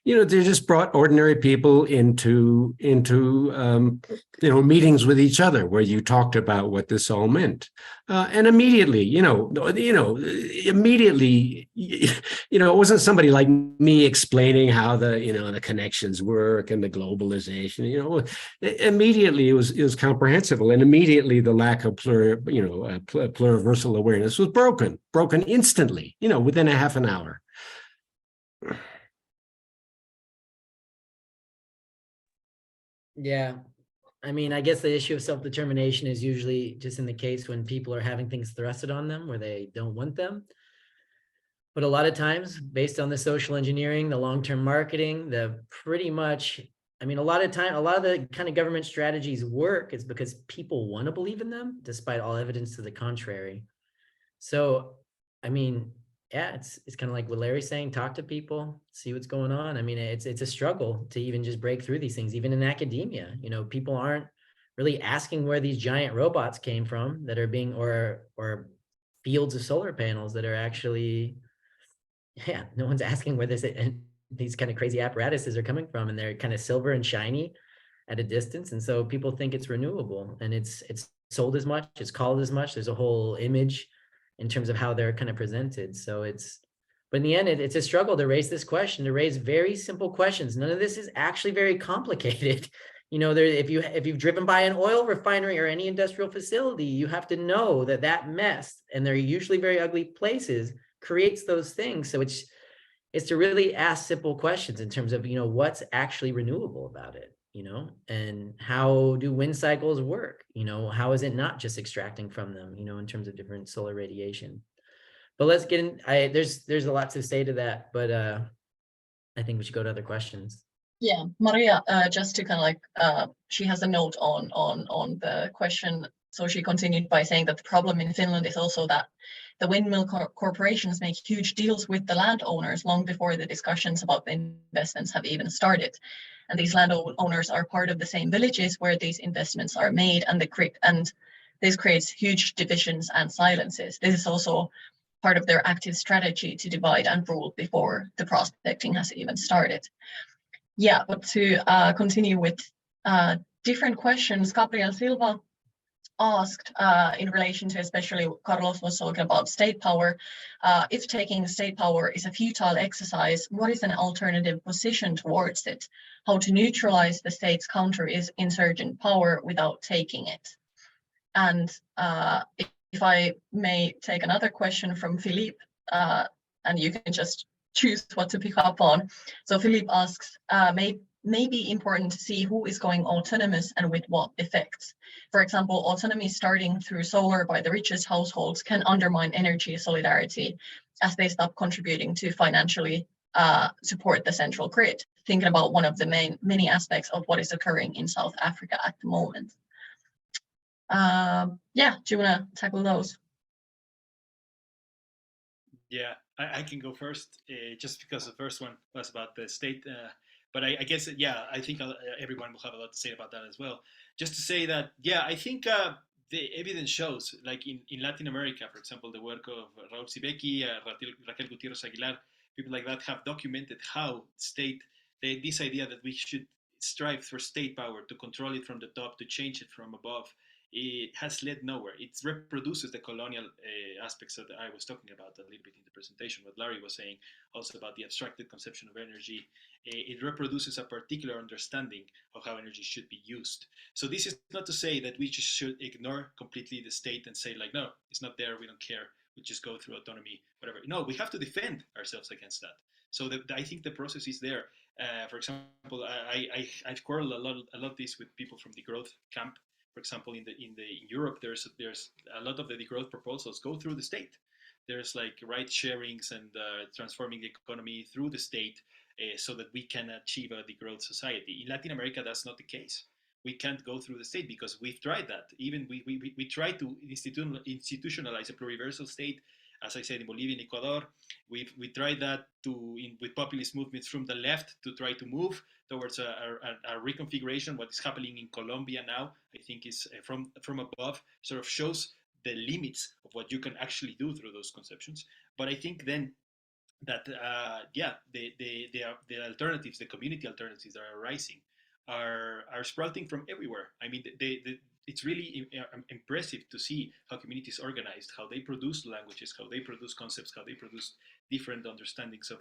They just brought ordinary people into meetings with each other where you talked about what this all meant, and immediately, it wasn't somebody like me explaining how the connections work and the globalization. Immediately it was comprehensible, and immediately the lack of pluriversal awareness was broken instantly, within a half an hour. Yeah. I mean, I guess the issue of self-determination is usually just in the case when people are having things thrusted on them where they don't want them. But a lot of times, based on the social engineering, the long-term marketing, a lot of the kind of government strategies work is because people want to believe in them, despite all evidence to the contrary. So, I mean, yeah, it's kind of like what Larry's saying, talk to people, see what's going on. I mean, it's a struggle to even just break through these things, even in academia. People aren't really asking where these giant robots came from that are being, or fields of solar panels that are actually, no one's asking where these kind of crazy apparatuses are coming from, and they're kind of silver and shiny at a distance. And so people think it's renewable, and it's sold as much, it's called as much. There's a whole image in terms of how they're kind of presented. So but in the end, it's a struggle to raise this question, to raise very simple questions. None of this is actually very complicated. If you've driven by an oil refinery or any industrial facility, you have to know that mess, and they're usually very ugly places, creates those things. So it's to really ask simple questions in terms of, what's actually renewable about it, and how do wind cycles work? How is it not just extracting from them, in terms of different solar radiation? But let's get in. There's a lot to say to that, but I think we should go to other questions. Yeah, Maria, just to kind of like, she has a note on the question. So she continued by saying that the problem in Finland is also that the windmill corporations make huge deals with the landowners long before the discussions about the investments have even started. And these landowners are part of the same villages where these investments are made, and this creates huge divisions and silences. This is also part of their active strategy to divide and rule before the prospecting has even started. Yeah, but to continue with different questions, Gabriel Silva asked in relation to, especially Carlos was talking about state power, if taking state power is a futile exercise, what is an alternative position towards it? How to neutralize the state's counter-insurgent power without taking it? And if I may take another question from Philippe, and you can just choose what to pick up on. So Philippe asks, may be important to see who is going autonomous and with what effects. For example, autonomy starting through solar by the richest households can undermine energy solidarity as they stop contributing to financially support the central grid, thinking about one of the many aspects of what is occurring in South Africa at the moment. Yeah, do you want to tackle those? Yeah, I can go first, just because the first one was about the state. But I guess, yeah, I think everyone will have a lot to say about that as well. Just to say that, yeah, I think the evidence shows, like in Latin America, for example, the work of Raúl Sibeki, Raquel Gutiérrez Aguilar, people like that have documented how this idea that we should strive for state power, to control it from the top, to change it from above, it has led nowhere. It reproduces the colonial aspects that I was talking about a little bit in the presentation, what Larry was saying also about the abstracted conception of energy. It reproduces a particular understanding of how energy should be used. So this is not to say that we just should ignore completely the state and say like, no, it's not there, we don't care, we just go through autonomy, whatever. No, we have to defend ourselves against that. So I think the process is there. For example, I've quarreled a lot this with people from the growth camp. For example, in Europe, there's a lot of the degrowth proposals go through the state. There's like right sharings and transforming the economy through the state so that we can achieve a degrowth society. In Latin America, that's not the case. We can't go through the state because we've tried that. Even we tried to institutionalize a pluriversal state. As I said, in Bolivia and Ecuador, we tried that with populist movements from the left to try to move towards a reconfiguration. What is happening in Colombia now, I think, is from above, sort of shows the limits of what you can actually do through those conceptions. But I think then that the alternatives, the community alternatives that are arising, are sprouting from everywhere. I mean, it's really impressive to see how communities organized, how they produce languages, how they produce concepts, how they produce different understandings of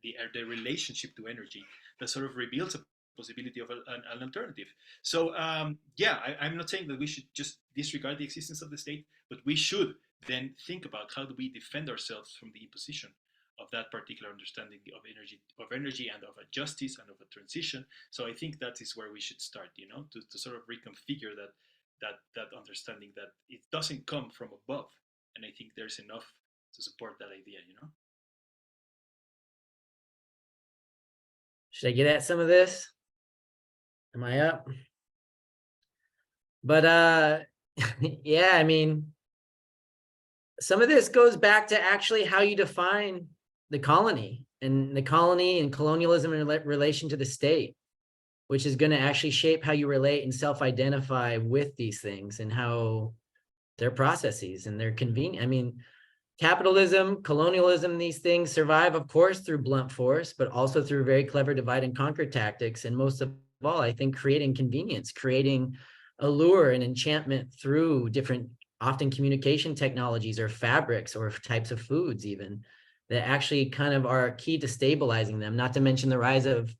the relationship to energy that sort of reveals a possibility of an alternative. So I'm not saying that we should just disregard the existence of the state, but we should then think about how do we defend ourselves from the imposition of that particular understanding of energy and of a justice and of a transition. So I think that is where we should start, to sort of reconfigure that understanding that it doesn't come from above. And I think there's enough to support that idea, Should I get at some of this? Am I up? But yeah, I mean, some of this goes back to actually how you define the colony and colonialism in relation to the state, which is going to actually shape how you relate and self-identify with these things and how their processes and their convenient. I mean, capitalism, colonialism, these things survive, of course, through blunt force, but also through very clever divide and conquer tactics. And most of all, I think creating convenience, creating allure and enchantment through different, often communication technologies or fabrics or types of foods even, that actually kind of are key to stabilizing them, not to mention the rise of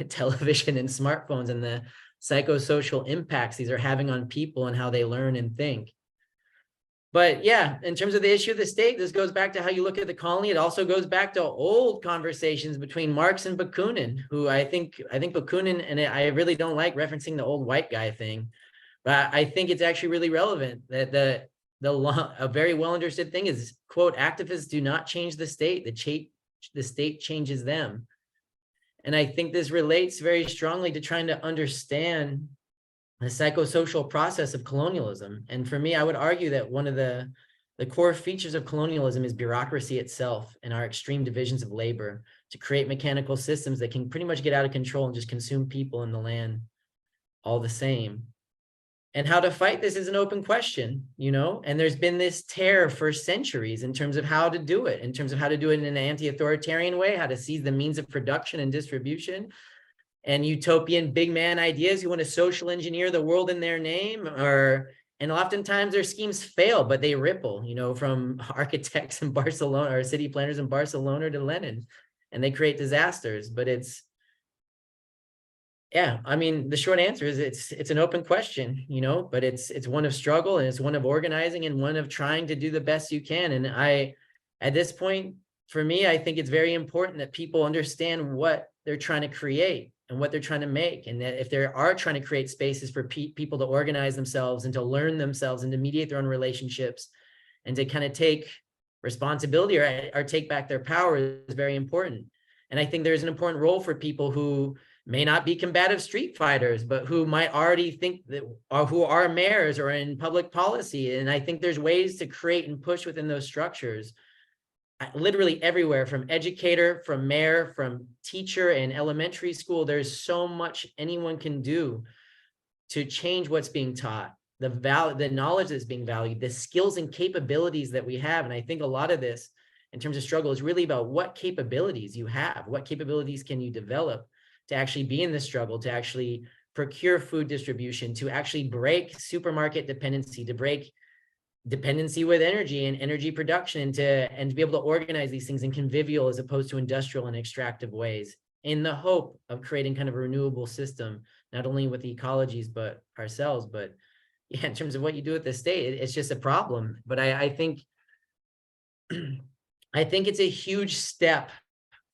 television and smartphones and the psychosocial impacts these are having on people and how they learn and think. But yeah, in terms of the issue of the state, this goes back to how you look at the colony. It also goes back to old conversations between Marx and Bakunin, who I think Bakunin, and I really don't like referencing the old white guy thing, but I think it's actually really relevant that a very well understood thing is, quote, activists do not change the state. The state changes them. And I think this relates very strongly to trying to understand the psychosocial process of colonialism. And for me, I would argue that one of the core features of colonialism is bureaucracy itself and our extreme divisions of labor to create mechanical systems that can pretty much get out of control and just consume people in the land all the same. And how to fight this is an open question, you know, and there's been this tear for centuries in terms of how to do it, in terms of how to do it in an anti-authoritarian way, how to seize the means of production and distribution, and utopian big man ideas who want to social engineer the world in their name, and oftentimes their schemes fail, but they ripple, you know, from architects in Barcelona or city planners in Barcelona to Lenin, and they create disasters. But yeah, I mean, the short answer is it's an open question, you know, but it's one of struggle, and it's one of organizing, and one of trying to do the best you can. And at this point, for me, I think it's very important that people understand what they're trying to create and what they're trying to make. And that if they are trying to create spaces for people to organize themselves and to learn themselves and to mediate their own relationships and to kind of take responsibility or take back their power, is very important. And I think there's an important role for people who may not be combative street fighters, but who might already think that, or who are mayors or in public policy. And I think there's ways to create and push within those structures, literally everywhere, from educator, from mayor, from teacher in elementary school. There's so much anyone can do to change what's being taught, the knowledge that's being valued, the skills and capabilities that we have. And I think a lot of this in terms of struggle is really about what capabilities you have, what capabilities can you develop to actually be in the struggle, to actually procure food distribution, to actually break supermarket dependency, to break dependency with energy and energy production, and to be able to organize these things in convivial as opposed to industrial and extractive ways, in the hope of creating kind of a renewable system, not only with the ecologies, but ourselves. But yeah, in terms of what you do with the state, it's just a problem. But I think it's a huge step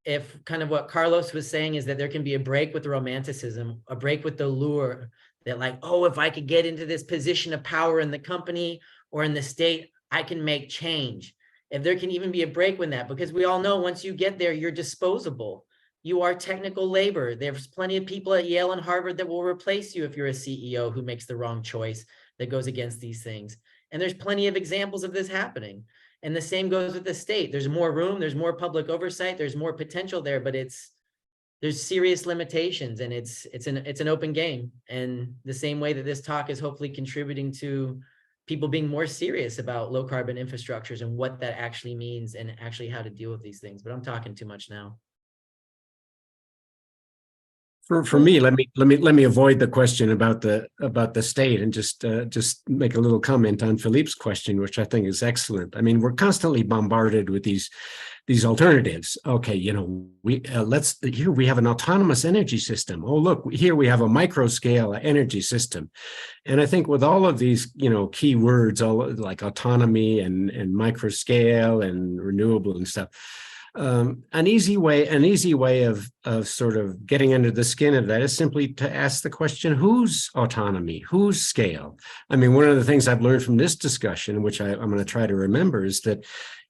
if kind of what Carlos was saying is that there can be a break with the romanticism, a break with the lure that, like, oh, if I could get into this position of power in the company or in the state, I can make change. If there can even be a break with that, because we all know once you get there, you're disposable. You are technical labor. There's plenty of people at Yale and Harvard that will replace you if you're a CEO who makes the wrong choice that goes against these things. And there's plenty of examples of this happening. And the same goes with the state. There's more room, there's more public oversight, there's more potential there, but there's serious limitations, and it's an open game. And the same way that this talk is hopefully contributing to people being more serious about low carbon infrastructures and what that actually means and actually how to deal with these things. But I'm talking too much now. For me, let me avoid the question about the state and just make a little comment on Philippe's question, which I think is excellent. I mean, we're constantly bombarded with these alternatives. Okay, you know, here we have an autonomous energy system. Oh, look, here we have a micro scale energy system. And I think with all of these, you know, key words, all like autonomy and micro scale and renewable and stuff. An easy way of sort of getting under the skin of that is simply to ask the question, whose autonomy, whose scale? I mean, one of the things I've learned from this discussion, which I'm going to try to remember, is that,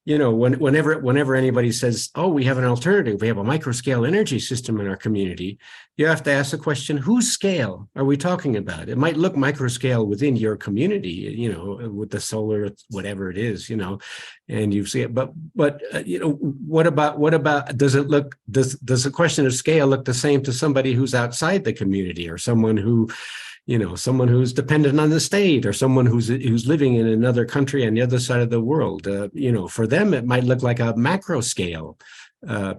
you know, whenever anybody says, oh, we have an alternative, we have a microscale energy system in our community, you have to ask the question, whose scale are we talking about? It might look microscale within your community, you know, with the solar, whatever it is, you know, and you see it, but you know, what about, does the question of scale look the same to somebody who's outside the community, or someone who, you know, someone who's dependent on the state, or someone who's living in another country on the other side of the world? You know, for them, it might look like a macro scale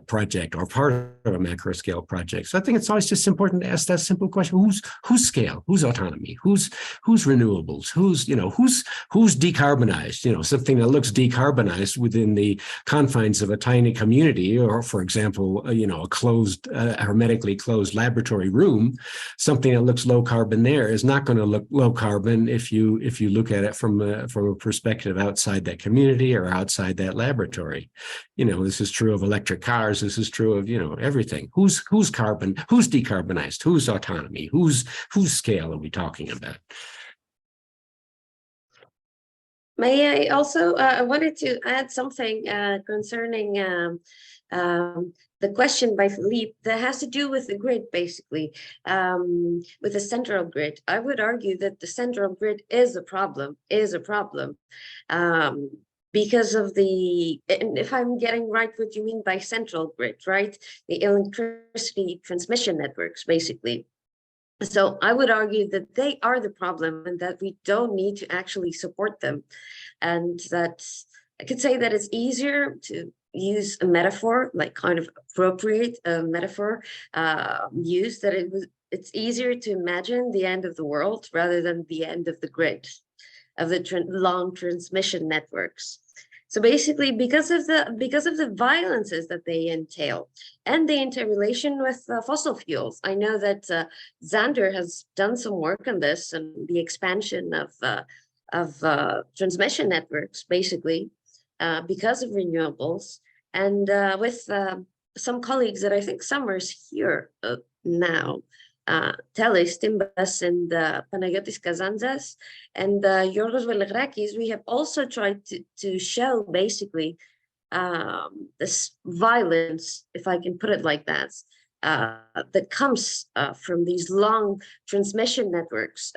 project or part of a macro scale project. So I think it's always just important to ask that simple question: whose scale, whose autonomy, whose renewables, who's decarbonized? You know, something that looks decarbonized within the confines of a tiny community, or, for example, you know, a closed, hermetically closed laboratory room. Something that looks low carbon there is not going to look low carbon if you look at it from a perspective outside that community or outside that laboratory. You know, this is true of electric cars. This is true of, you know, everything. Who's carbon? Who's decarbonized? Whose autonomy? Whose scale are we talking about? May I also, I wanted to add something concerning the question by Philippe that has to do with the grid, basically, with the central grid. I would argue that the central grid is a problem, because of the, and if I'm getting right what you mean by central grid, right? The electricity transmission networks, basically. So I would argue that they are the problem and that we don't need to actually support them. And that I could say that it's easier to use a metaphor, like kind of appropriate metaphor use, that it's easier to imagine the end of the world rather than the end of the grid, of the long transmission networks. So basically, because of the violences that they entail and the interrelation with fossil fuels, I know that Xander has done some work on this and the expansion of transmission networks, basically, because of renewables, and with some colleagues that I think Summer's here now. Telis, Timbas, and Panagiotis Kazantzas, and Yorgos Velagrakis, we have also tried to show basically this violence, if I can put it like that, that comes from these long transmission networks,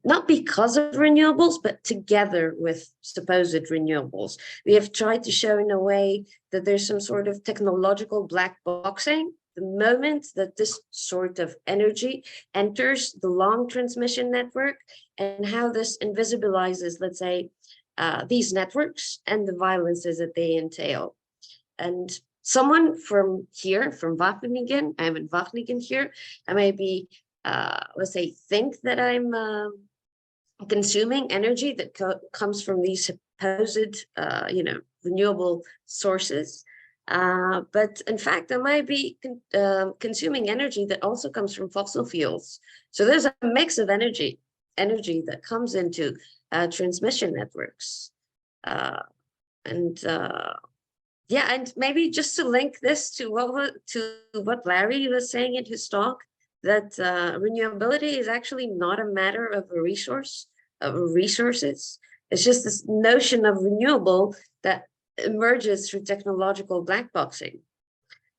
not because of renewables, but together with supposed renewables. We have tried to show in a way that there's some sort of technological black boxing the moment that this sort of energy enters the long transmission network, and how this invisibilizes, let's say, these networks and the violences that they entail. And someone from here, from Wageningen, I'm in Wageningen here, I may be, let's say, think that I'm consuming energy that comes from these supposed, renewable sources. But in fact, I might be consuming energy that also comes from fossil fuels. So there's a mix of energy that comes into transmission networks. And maybe just to link this to what Larry was saying in his talk, that renewability is actually not a matter of a resource, of resources. It's just this notion of renewable that emerges through technological black boxing,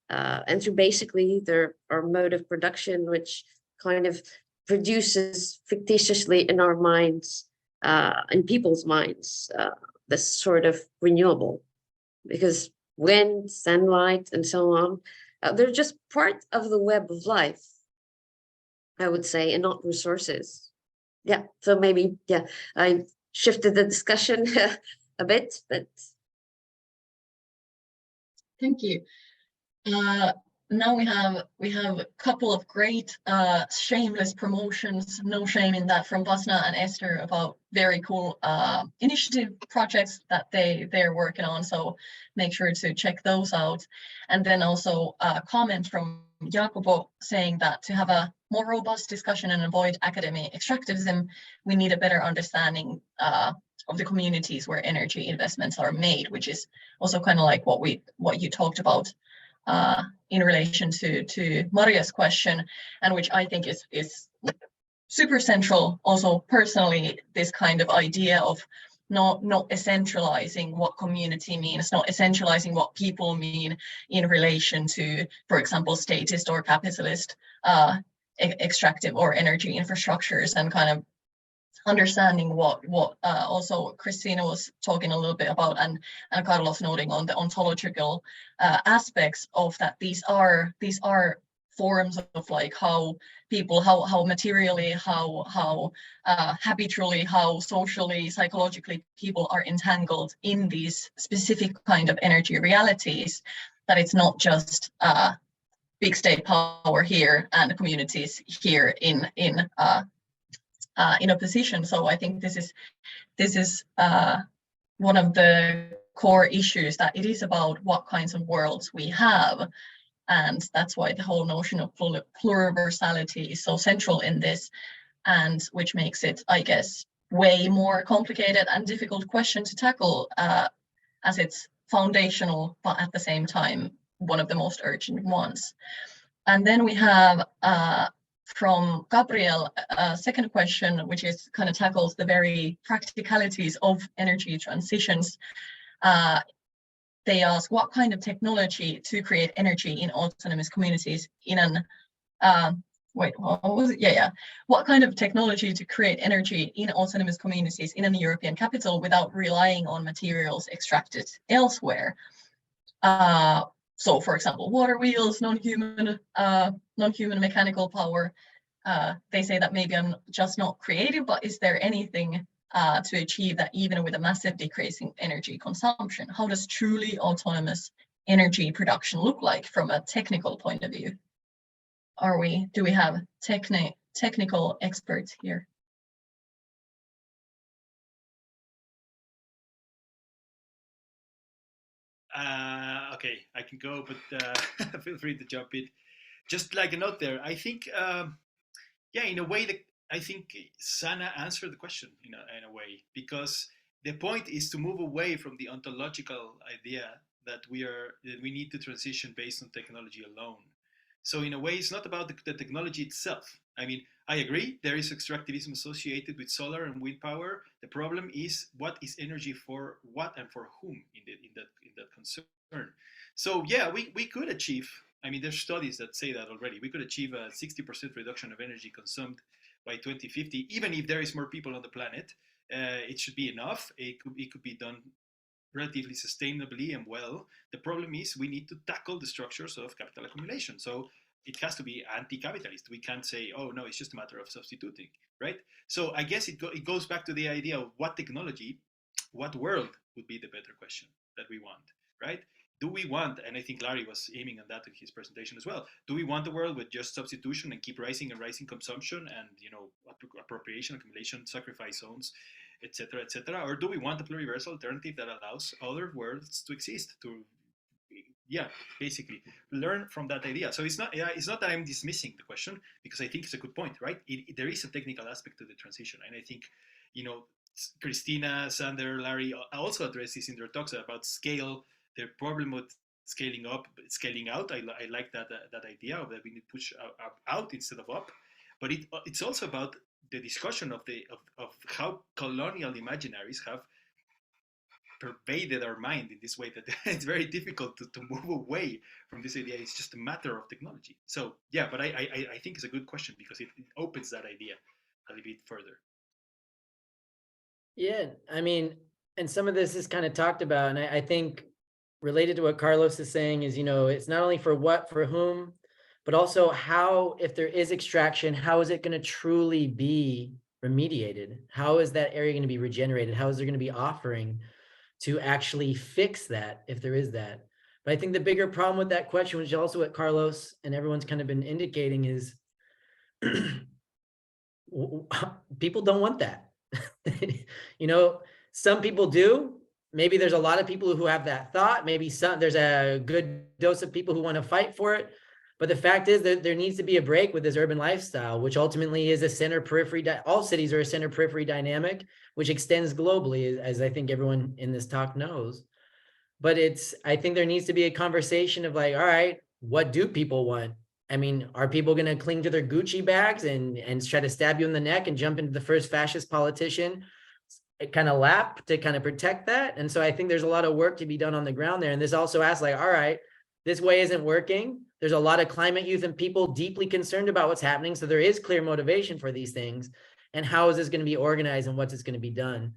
and through basically our mode of production, which kind of produces fictitiously in our minds, in people's minds, this sort of renewable, because wind, sunlight, and so on, they're just part of the web of life, I would say, and not resources. Yeah, so maybe, yeah, I shifted the discussion a bit, but thank you. Now we have a couple of great shameless promotions, no shame in that, from Basna and Esther about very cool initiative projects that they're working on. So make sure to check those out. And then also a comment from Jacopo saying that to have a more robust discussion and avoid academic extractivism, we need a better understanding of the communities where energy investments are made, which is also kind of like what you talked about in relation to Maria's question, and which I think is super central also personally, this kind of idea of not essentializing what community means, not essentializing what people mean in relation to, for example, statist or capitalist extractive or energy infrastructures, and kind of understanding what also Christina was talking a little bit about, and Carlos noting on the ontological aspects of that. These are forms of like how people, how materially, how habitually, how socially, psychologically people are entangled in these specific kind of energy realities, that it's not just big state power here and communities here in opposition. So I think this is one of the core issues, that it is about what kinds of worlds we have, and that's why the whole notion of pluriversality is so central in this, and which makes it, I guess, way more complicated and difficult question to tackle, as it's foundational, but at the same time one of the most urgent ones. And then we have from Gabriel, a second question, which is kind of tackles the very practicalities of energy transitions. They ask what kind of technology to create energy in autonomous communities in an what was it? Yeah. What kind of technology to create energy in autonomous communities in a European capital without relying on materials extracted elsewhere? So, for example, water wheels, non-human mechanical power. They say that maybe I'm just not creative, but is there anything to achieve that even with a massive decrease in energy consumption? How does truly autonomous energy production look like from a technical point of view? Do we have technical experts here? Okay, I can go, but feel free to jump in. Just like a note there, I think, yeah, in a way that I think Sana answered the question in a way, because the point is to move away from the ontological idea that we need to transition based on technology alone. So in a way, it's not about the technology itself. I mean, I agree, there is extractivism associated with solar and wind power. The problem is what is energy for what and for whom in that concern. So yeah, we could achieve, I mean, there's studies that say that already. We could achieve a 60% reduction of energy consumed by 2050, even if there is more people on the planet. It should be enough. It could be done relatively sustainably and well. The problem is we need to tackle the structures of capital accumulation. So it has to be anti-capitalist. We can't say, oh no, it's just a matter of substituting, right? So I guess it goes back to the idea of what technology, what world would be the better question that we want, right? Do we want, and I think Larry was aiming on that in his presentation as well, do we want a world with just substitution and keep rising and rising consumption and, you know, appropriation, accumulation, sacrifice zones, etc., etc., or do we want a pluriversal alternative that allows other worlds to exist, to, yeah, basically learn from that idea? So it's not that I'm dismissing the question, because I think it's a good point, right? There is a technical aspect to the transition, and I think, you know, Christina, Sander, Larry also address this in their talks about scale. The problem with scaling up, scaling out. I like that idea of that we need to push out instead of up. But it's also about the discussion of how colonial imaginaries have pervaded our mind in this way that it's very difficult to move away from this idea. It's just a matter of technology. So yeah, but I think it's a good question because it opens that idea a little bit further. Yeah, I mean, and some of this is kind of talked about, and I think related to what Carlos is saying is, you know, it's not only for what, for whom, but also how, if there is extraction, how is it going to truly be remediated? How is that area going to be regenerated? How is there going to be offering to actually fix that, if there is that? But I think the bigger problem with that question, which is also what Carlos and everyone's kind of been indicating, is people don't want that. You know, some people do. Maybe there's a lot of people who have that thought. Maybe there's a good dose of people who want to fight for it. But the fact is that there needs to be a break with this urban lifestyle, which ultimately is a center periphery. All cities are a center periphery dynamic, which extends globally, as I think everyone in this talk knows. But I think there needs to be a conversation of like, all right, what do people want? I mean, are people going to cling to their Gucci bags and try to stab you in the neck and jump into the first fascist politician kind of lap to kind of protect that? And so I think there's a lot of work to be done on the ground there. And this also asks like, all right, this way isn't working. There's a lot of climate youth and people deeply concerned about what's happening. So there is clear motivation for these things. And how is this going to be organized and what's going to be done?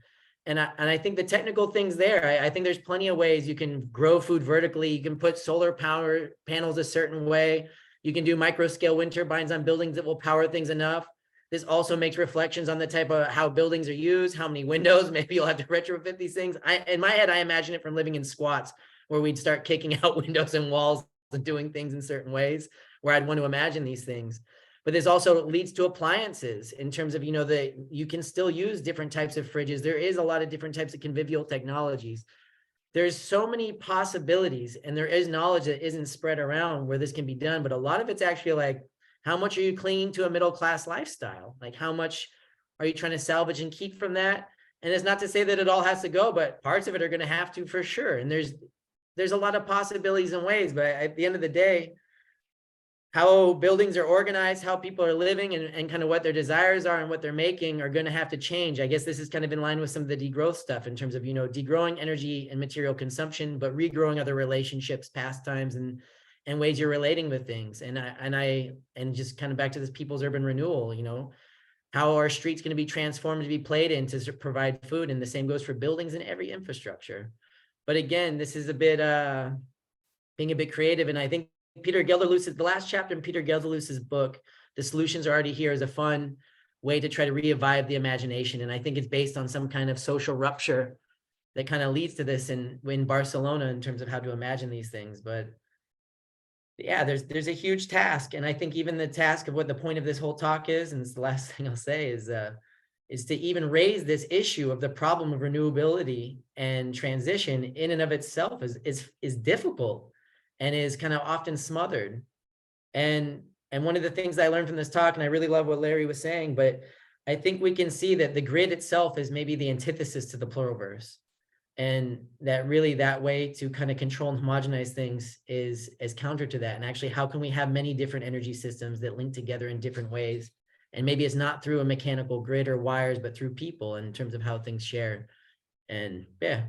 And I think the technical things there, I think there's plenty of ways you can grow food vertically. You can put solar power panels a certain way. You can do micro scale wind turbines on buildings that will power things enough. This also makes reflections on the type of how buildings are used, how many windows. Maybe you'll have to retrofit these things. In my head, I imagine it from living in squats where we'd start kicking out windows and walls and doing things in certain ways where I'd want to imagine these things. But this also leads to appliances in terms of, you know, you can still use different types of fridges. There is a lot of different types of convivial technologies. There's so many possibilities, and there is knowledge that isn't spread around where this can be done. But a lot of it's actually like, how much are you clinging to a middle-class lifestyle? Like, how much are you trying to salvage and keep from that? And it's not to say that it all has to go, but parts of it are going to have to for sure. And there's a lot of possibilities and ways, but at the end of the day, how buildings are organized, how people are living, and kind of what their desires are and what they're making are going to have to change. I guess this is kind of in line with some of the degrowth stuff in terms of, you know, degrowing energy and material consumption, but regrowing other relationships, pastimes, and ways you're relating with things. And just kind of back to this people's urban renewal, you know, how are streets going to be transformed to be played in to provide food? And the same goes for buildings and every infrastructure. But again, this is a bit, being a bit creative. And I think Peter Gelderloos, the last chapter in Peter Gelderloos's book, The Solutions Are Already Here, is a fun way to try to revive the imagination. And I think it's based on some kind of social rupture that kind of leads to this in Barcelona in terms of how to imagine these things. But yeah, there's a huge task. And I think even the task of what the point of this whole talk is, and it's the last thing I'll say, is to even raise this issue of the problem of renewability and transition in and of itself is difficult and is kind of often smothered. And one of the things I learned from this talk, and I really love what Larry was saying, but I think we can see that the grid itself is maybe the antithesis to the pluriverse. And that really that way to kind of control and homogenize things is counter to that. And actually, how can we have many different energy systems that link together in different ways? And maybe it's not through a mechanical grid or wires, but through people in terms of how things share. And yeah.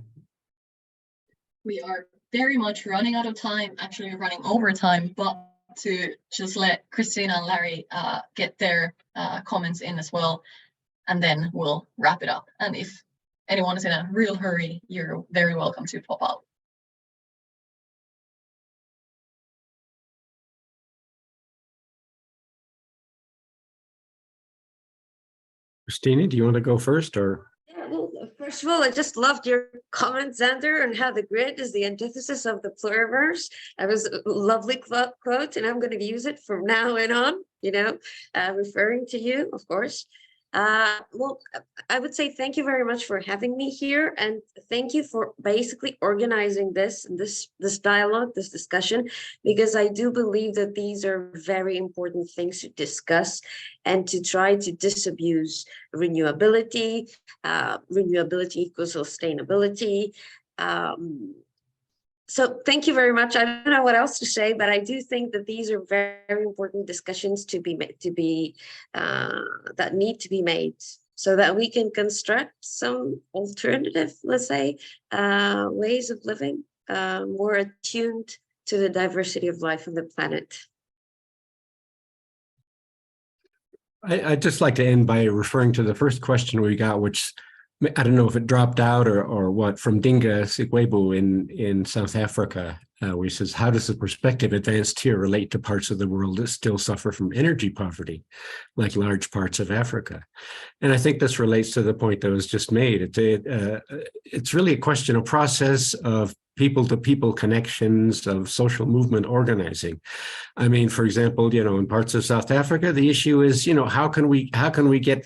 We are very much running out of time, actually running over time, but to just let Christina and Larry get their comments in as well, and then we'll wrap it up. And if anyone is in a real hurry, you're very welcome to pop out. Christina, do you want to go first, or? Yeah, well, first of all, I just loved your comment, Xander, and how the grid is the antithesis of the pluriverse. That was a lovely quote, and I'm going to use it from now on, you know, referring to you, of course. Well, I would say thank you very much for having me here, and thank you for basically organizing this dialogue, this discussion, because I do believe that these are very important things to discuss and to try to disabuse renewability. Renewability equals sustainability. So thank you very much. I don't know what else to say, but I do think that these are very important discussions that need to be made so that we can construct some alternative, let's say, ways of living, more attuned to the diversity of life on the planet. I'd just like to end by referring to the first question we got, which I don't know if it dropped out or what, from Dinga Sigwebu in South Africa, where he says, how does the perspective advanced here relate to parts of the world that still suffer from energy poverty, like large parts of Africa? And I think this relates to the point that was just made. It's really a question of process of people-to-people connections, of social movement organizing. I mean, for example, you know, in parts of South Africa, the issue is, you know, how can we get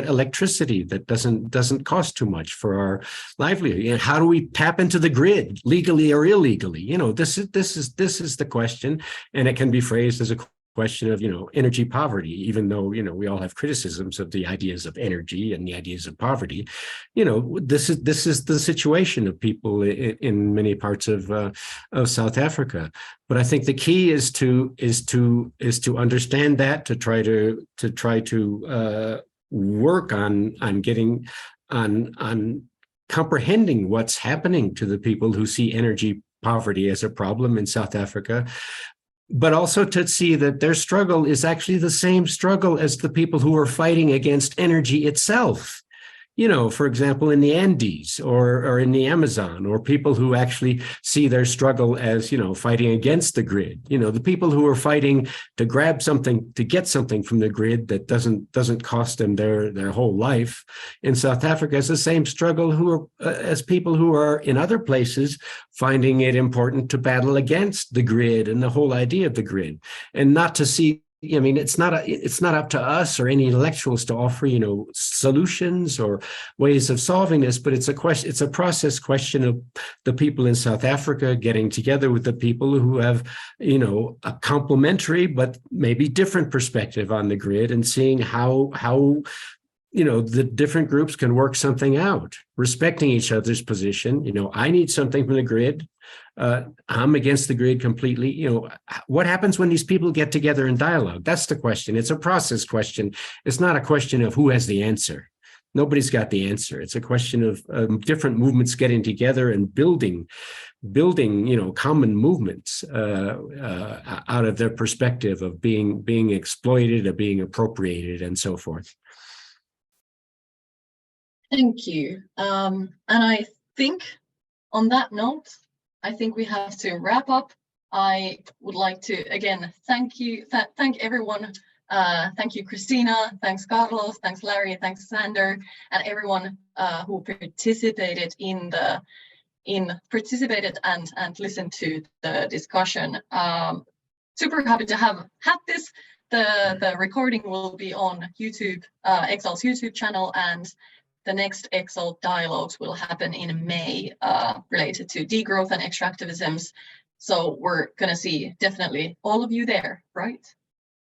electricity that doesn't cost too much for our livelihood? And how do we tap into the grid, legally or illegally? You know, this is the question, and it can be phrased as a question of, you know, energy poverty, even though, you know, we all have criticisms of the ideas of energy and the ideas of poverty. You know, this is the situation of people in many parts of South Africa. But I think the key is to understand that, to try to work on comprehending what's happening to the people who see energy poverty as a problem in South Africa, but also to see that their struggle is actually the same struggle as the people who are fighting against energy itself. You know, for example, in the Andes or in the Amazon, or people who actually see their struggle as, you know, fighting against the grid. You know, the people who are fighting to grab something, to get something from the grid that doesn't cost them their whole life. In South Africa, is the same struggle as people who are in other places finding it important to battle against the grid and the whole idea of the grid, and not to see. I mean, it's not up to us or any intellectuals to offer, you know, solutions or ways of solving this, but it's a process question of the people in South Africa getting together with the people who have, you know, a complementary but maybe different perspective on the grid, and seeing how the different groups can work something out, respecting each other's position. I need something from the grid. I'm against the grid completely. What happens when these people get together in dialogue? That's the question. It's a process question. It's not a question of who has the answer. Nobody's got the answer. It's a question of different movements getting together and building, common movements out of their perspective of being exploited, of being appropriated, and so forth. Thank you. And I think on that note, I think we have to wrap up. I would like to, again, thank everyone. Thank you, Christina. Thanks, Carlos. Thanks, Larry. Thanks, Sander, and everyone who participated participated and listened to the discussion. Super happy to have this. The recording will be on YouTube, EXALT's YouTube channel, and the next EXALT Dialogues will happen in May, related to degrowth and extractivisms. So we're going to see definitely all of you there, right?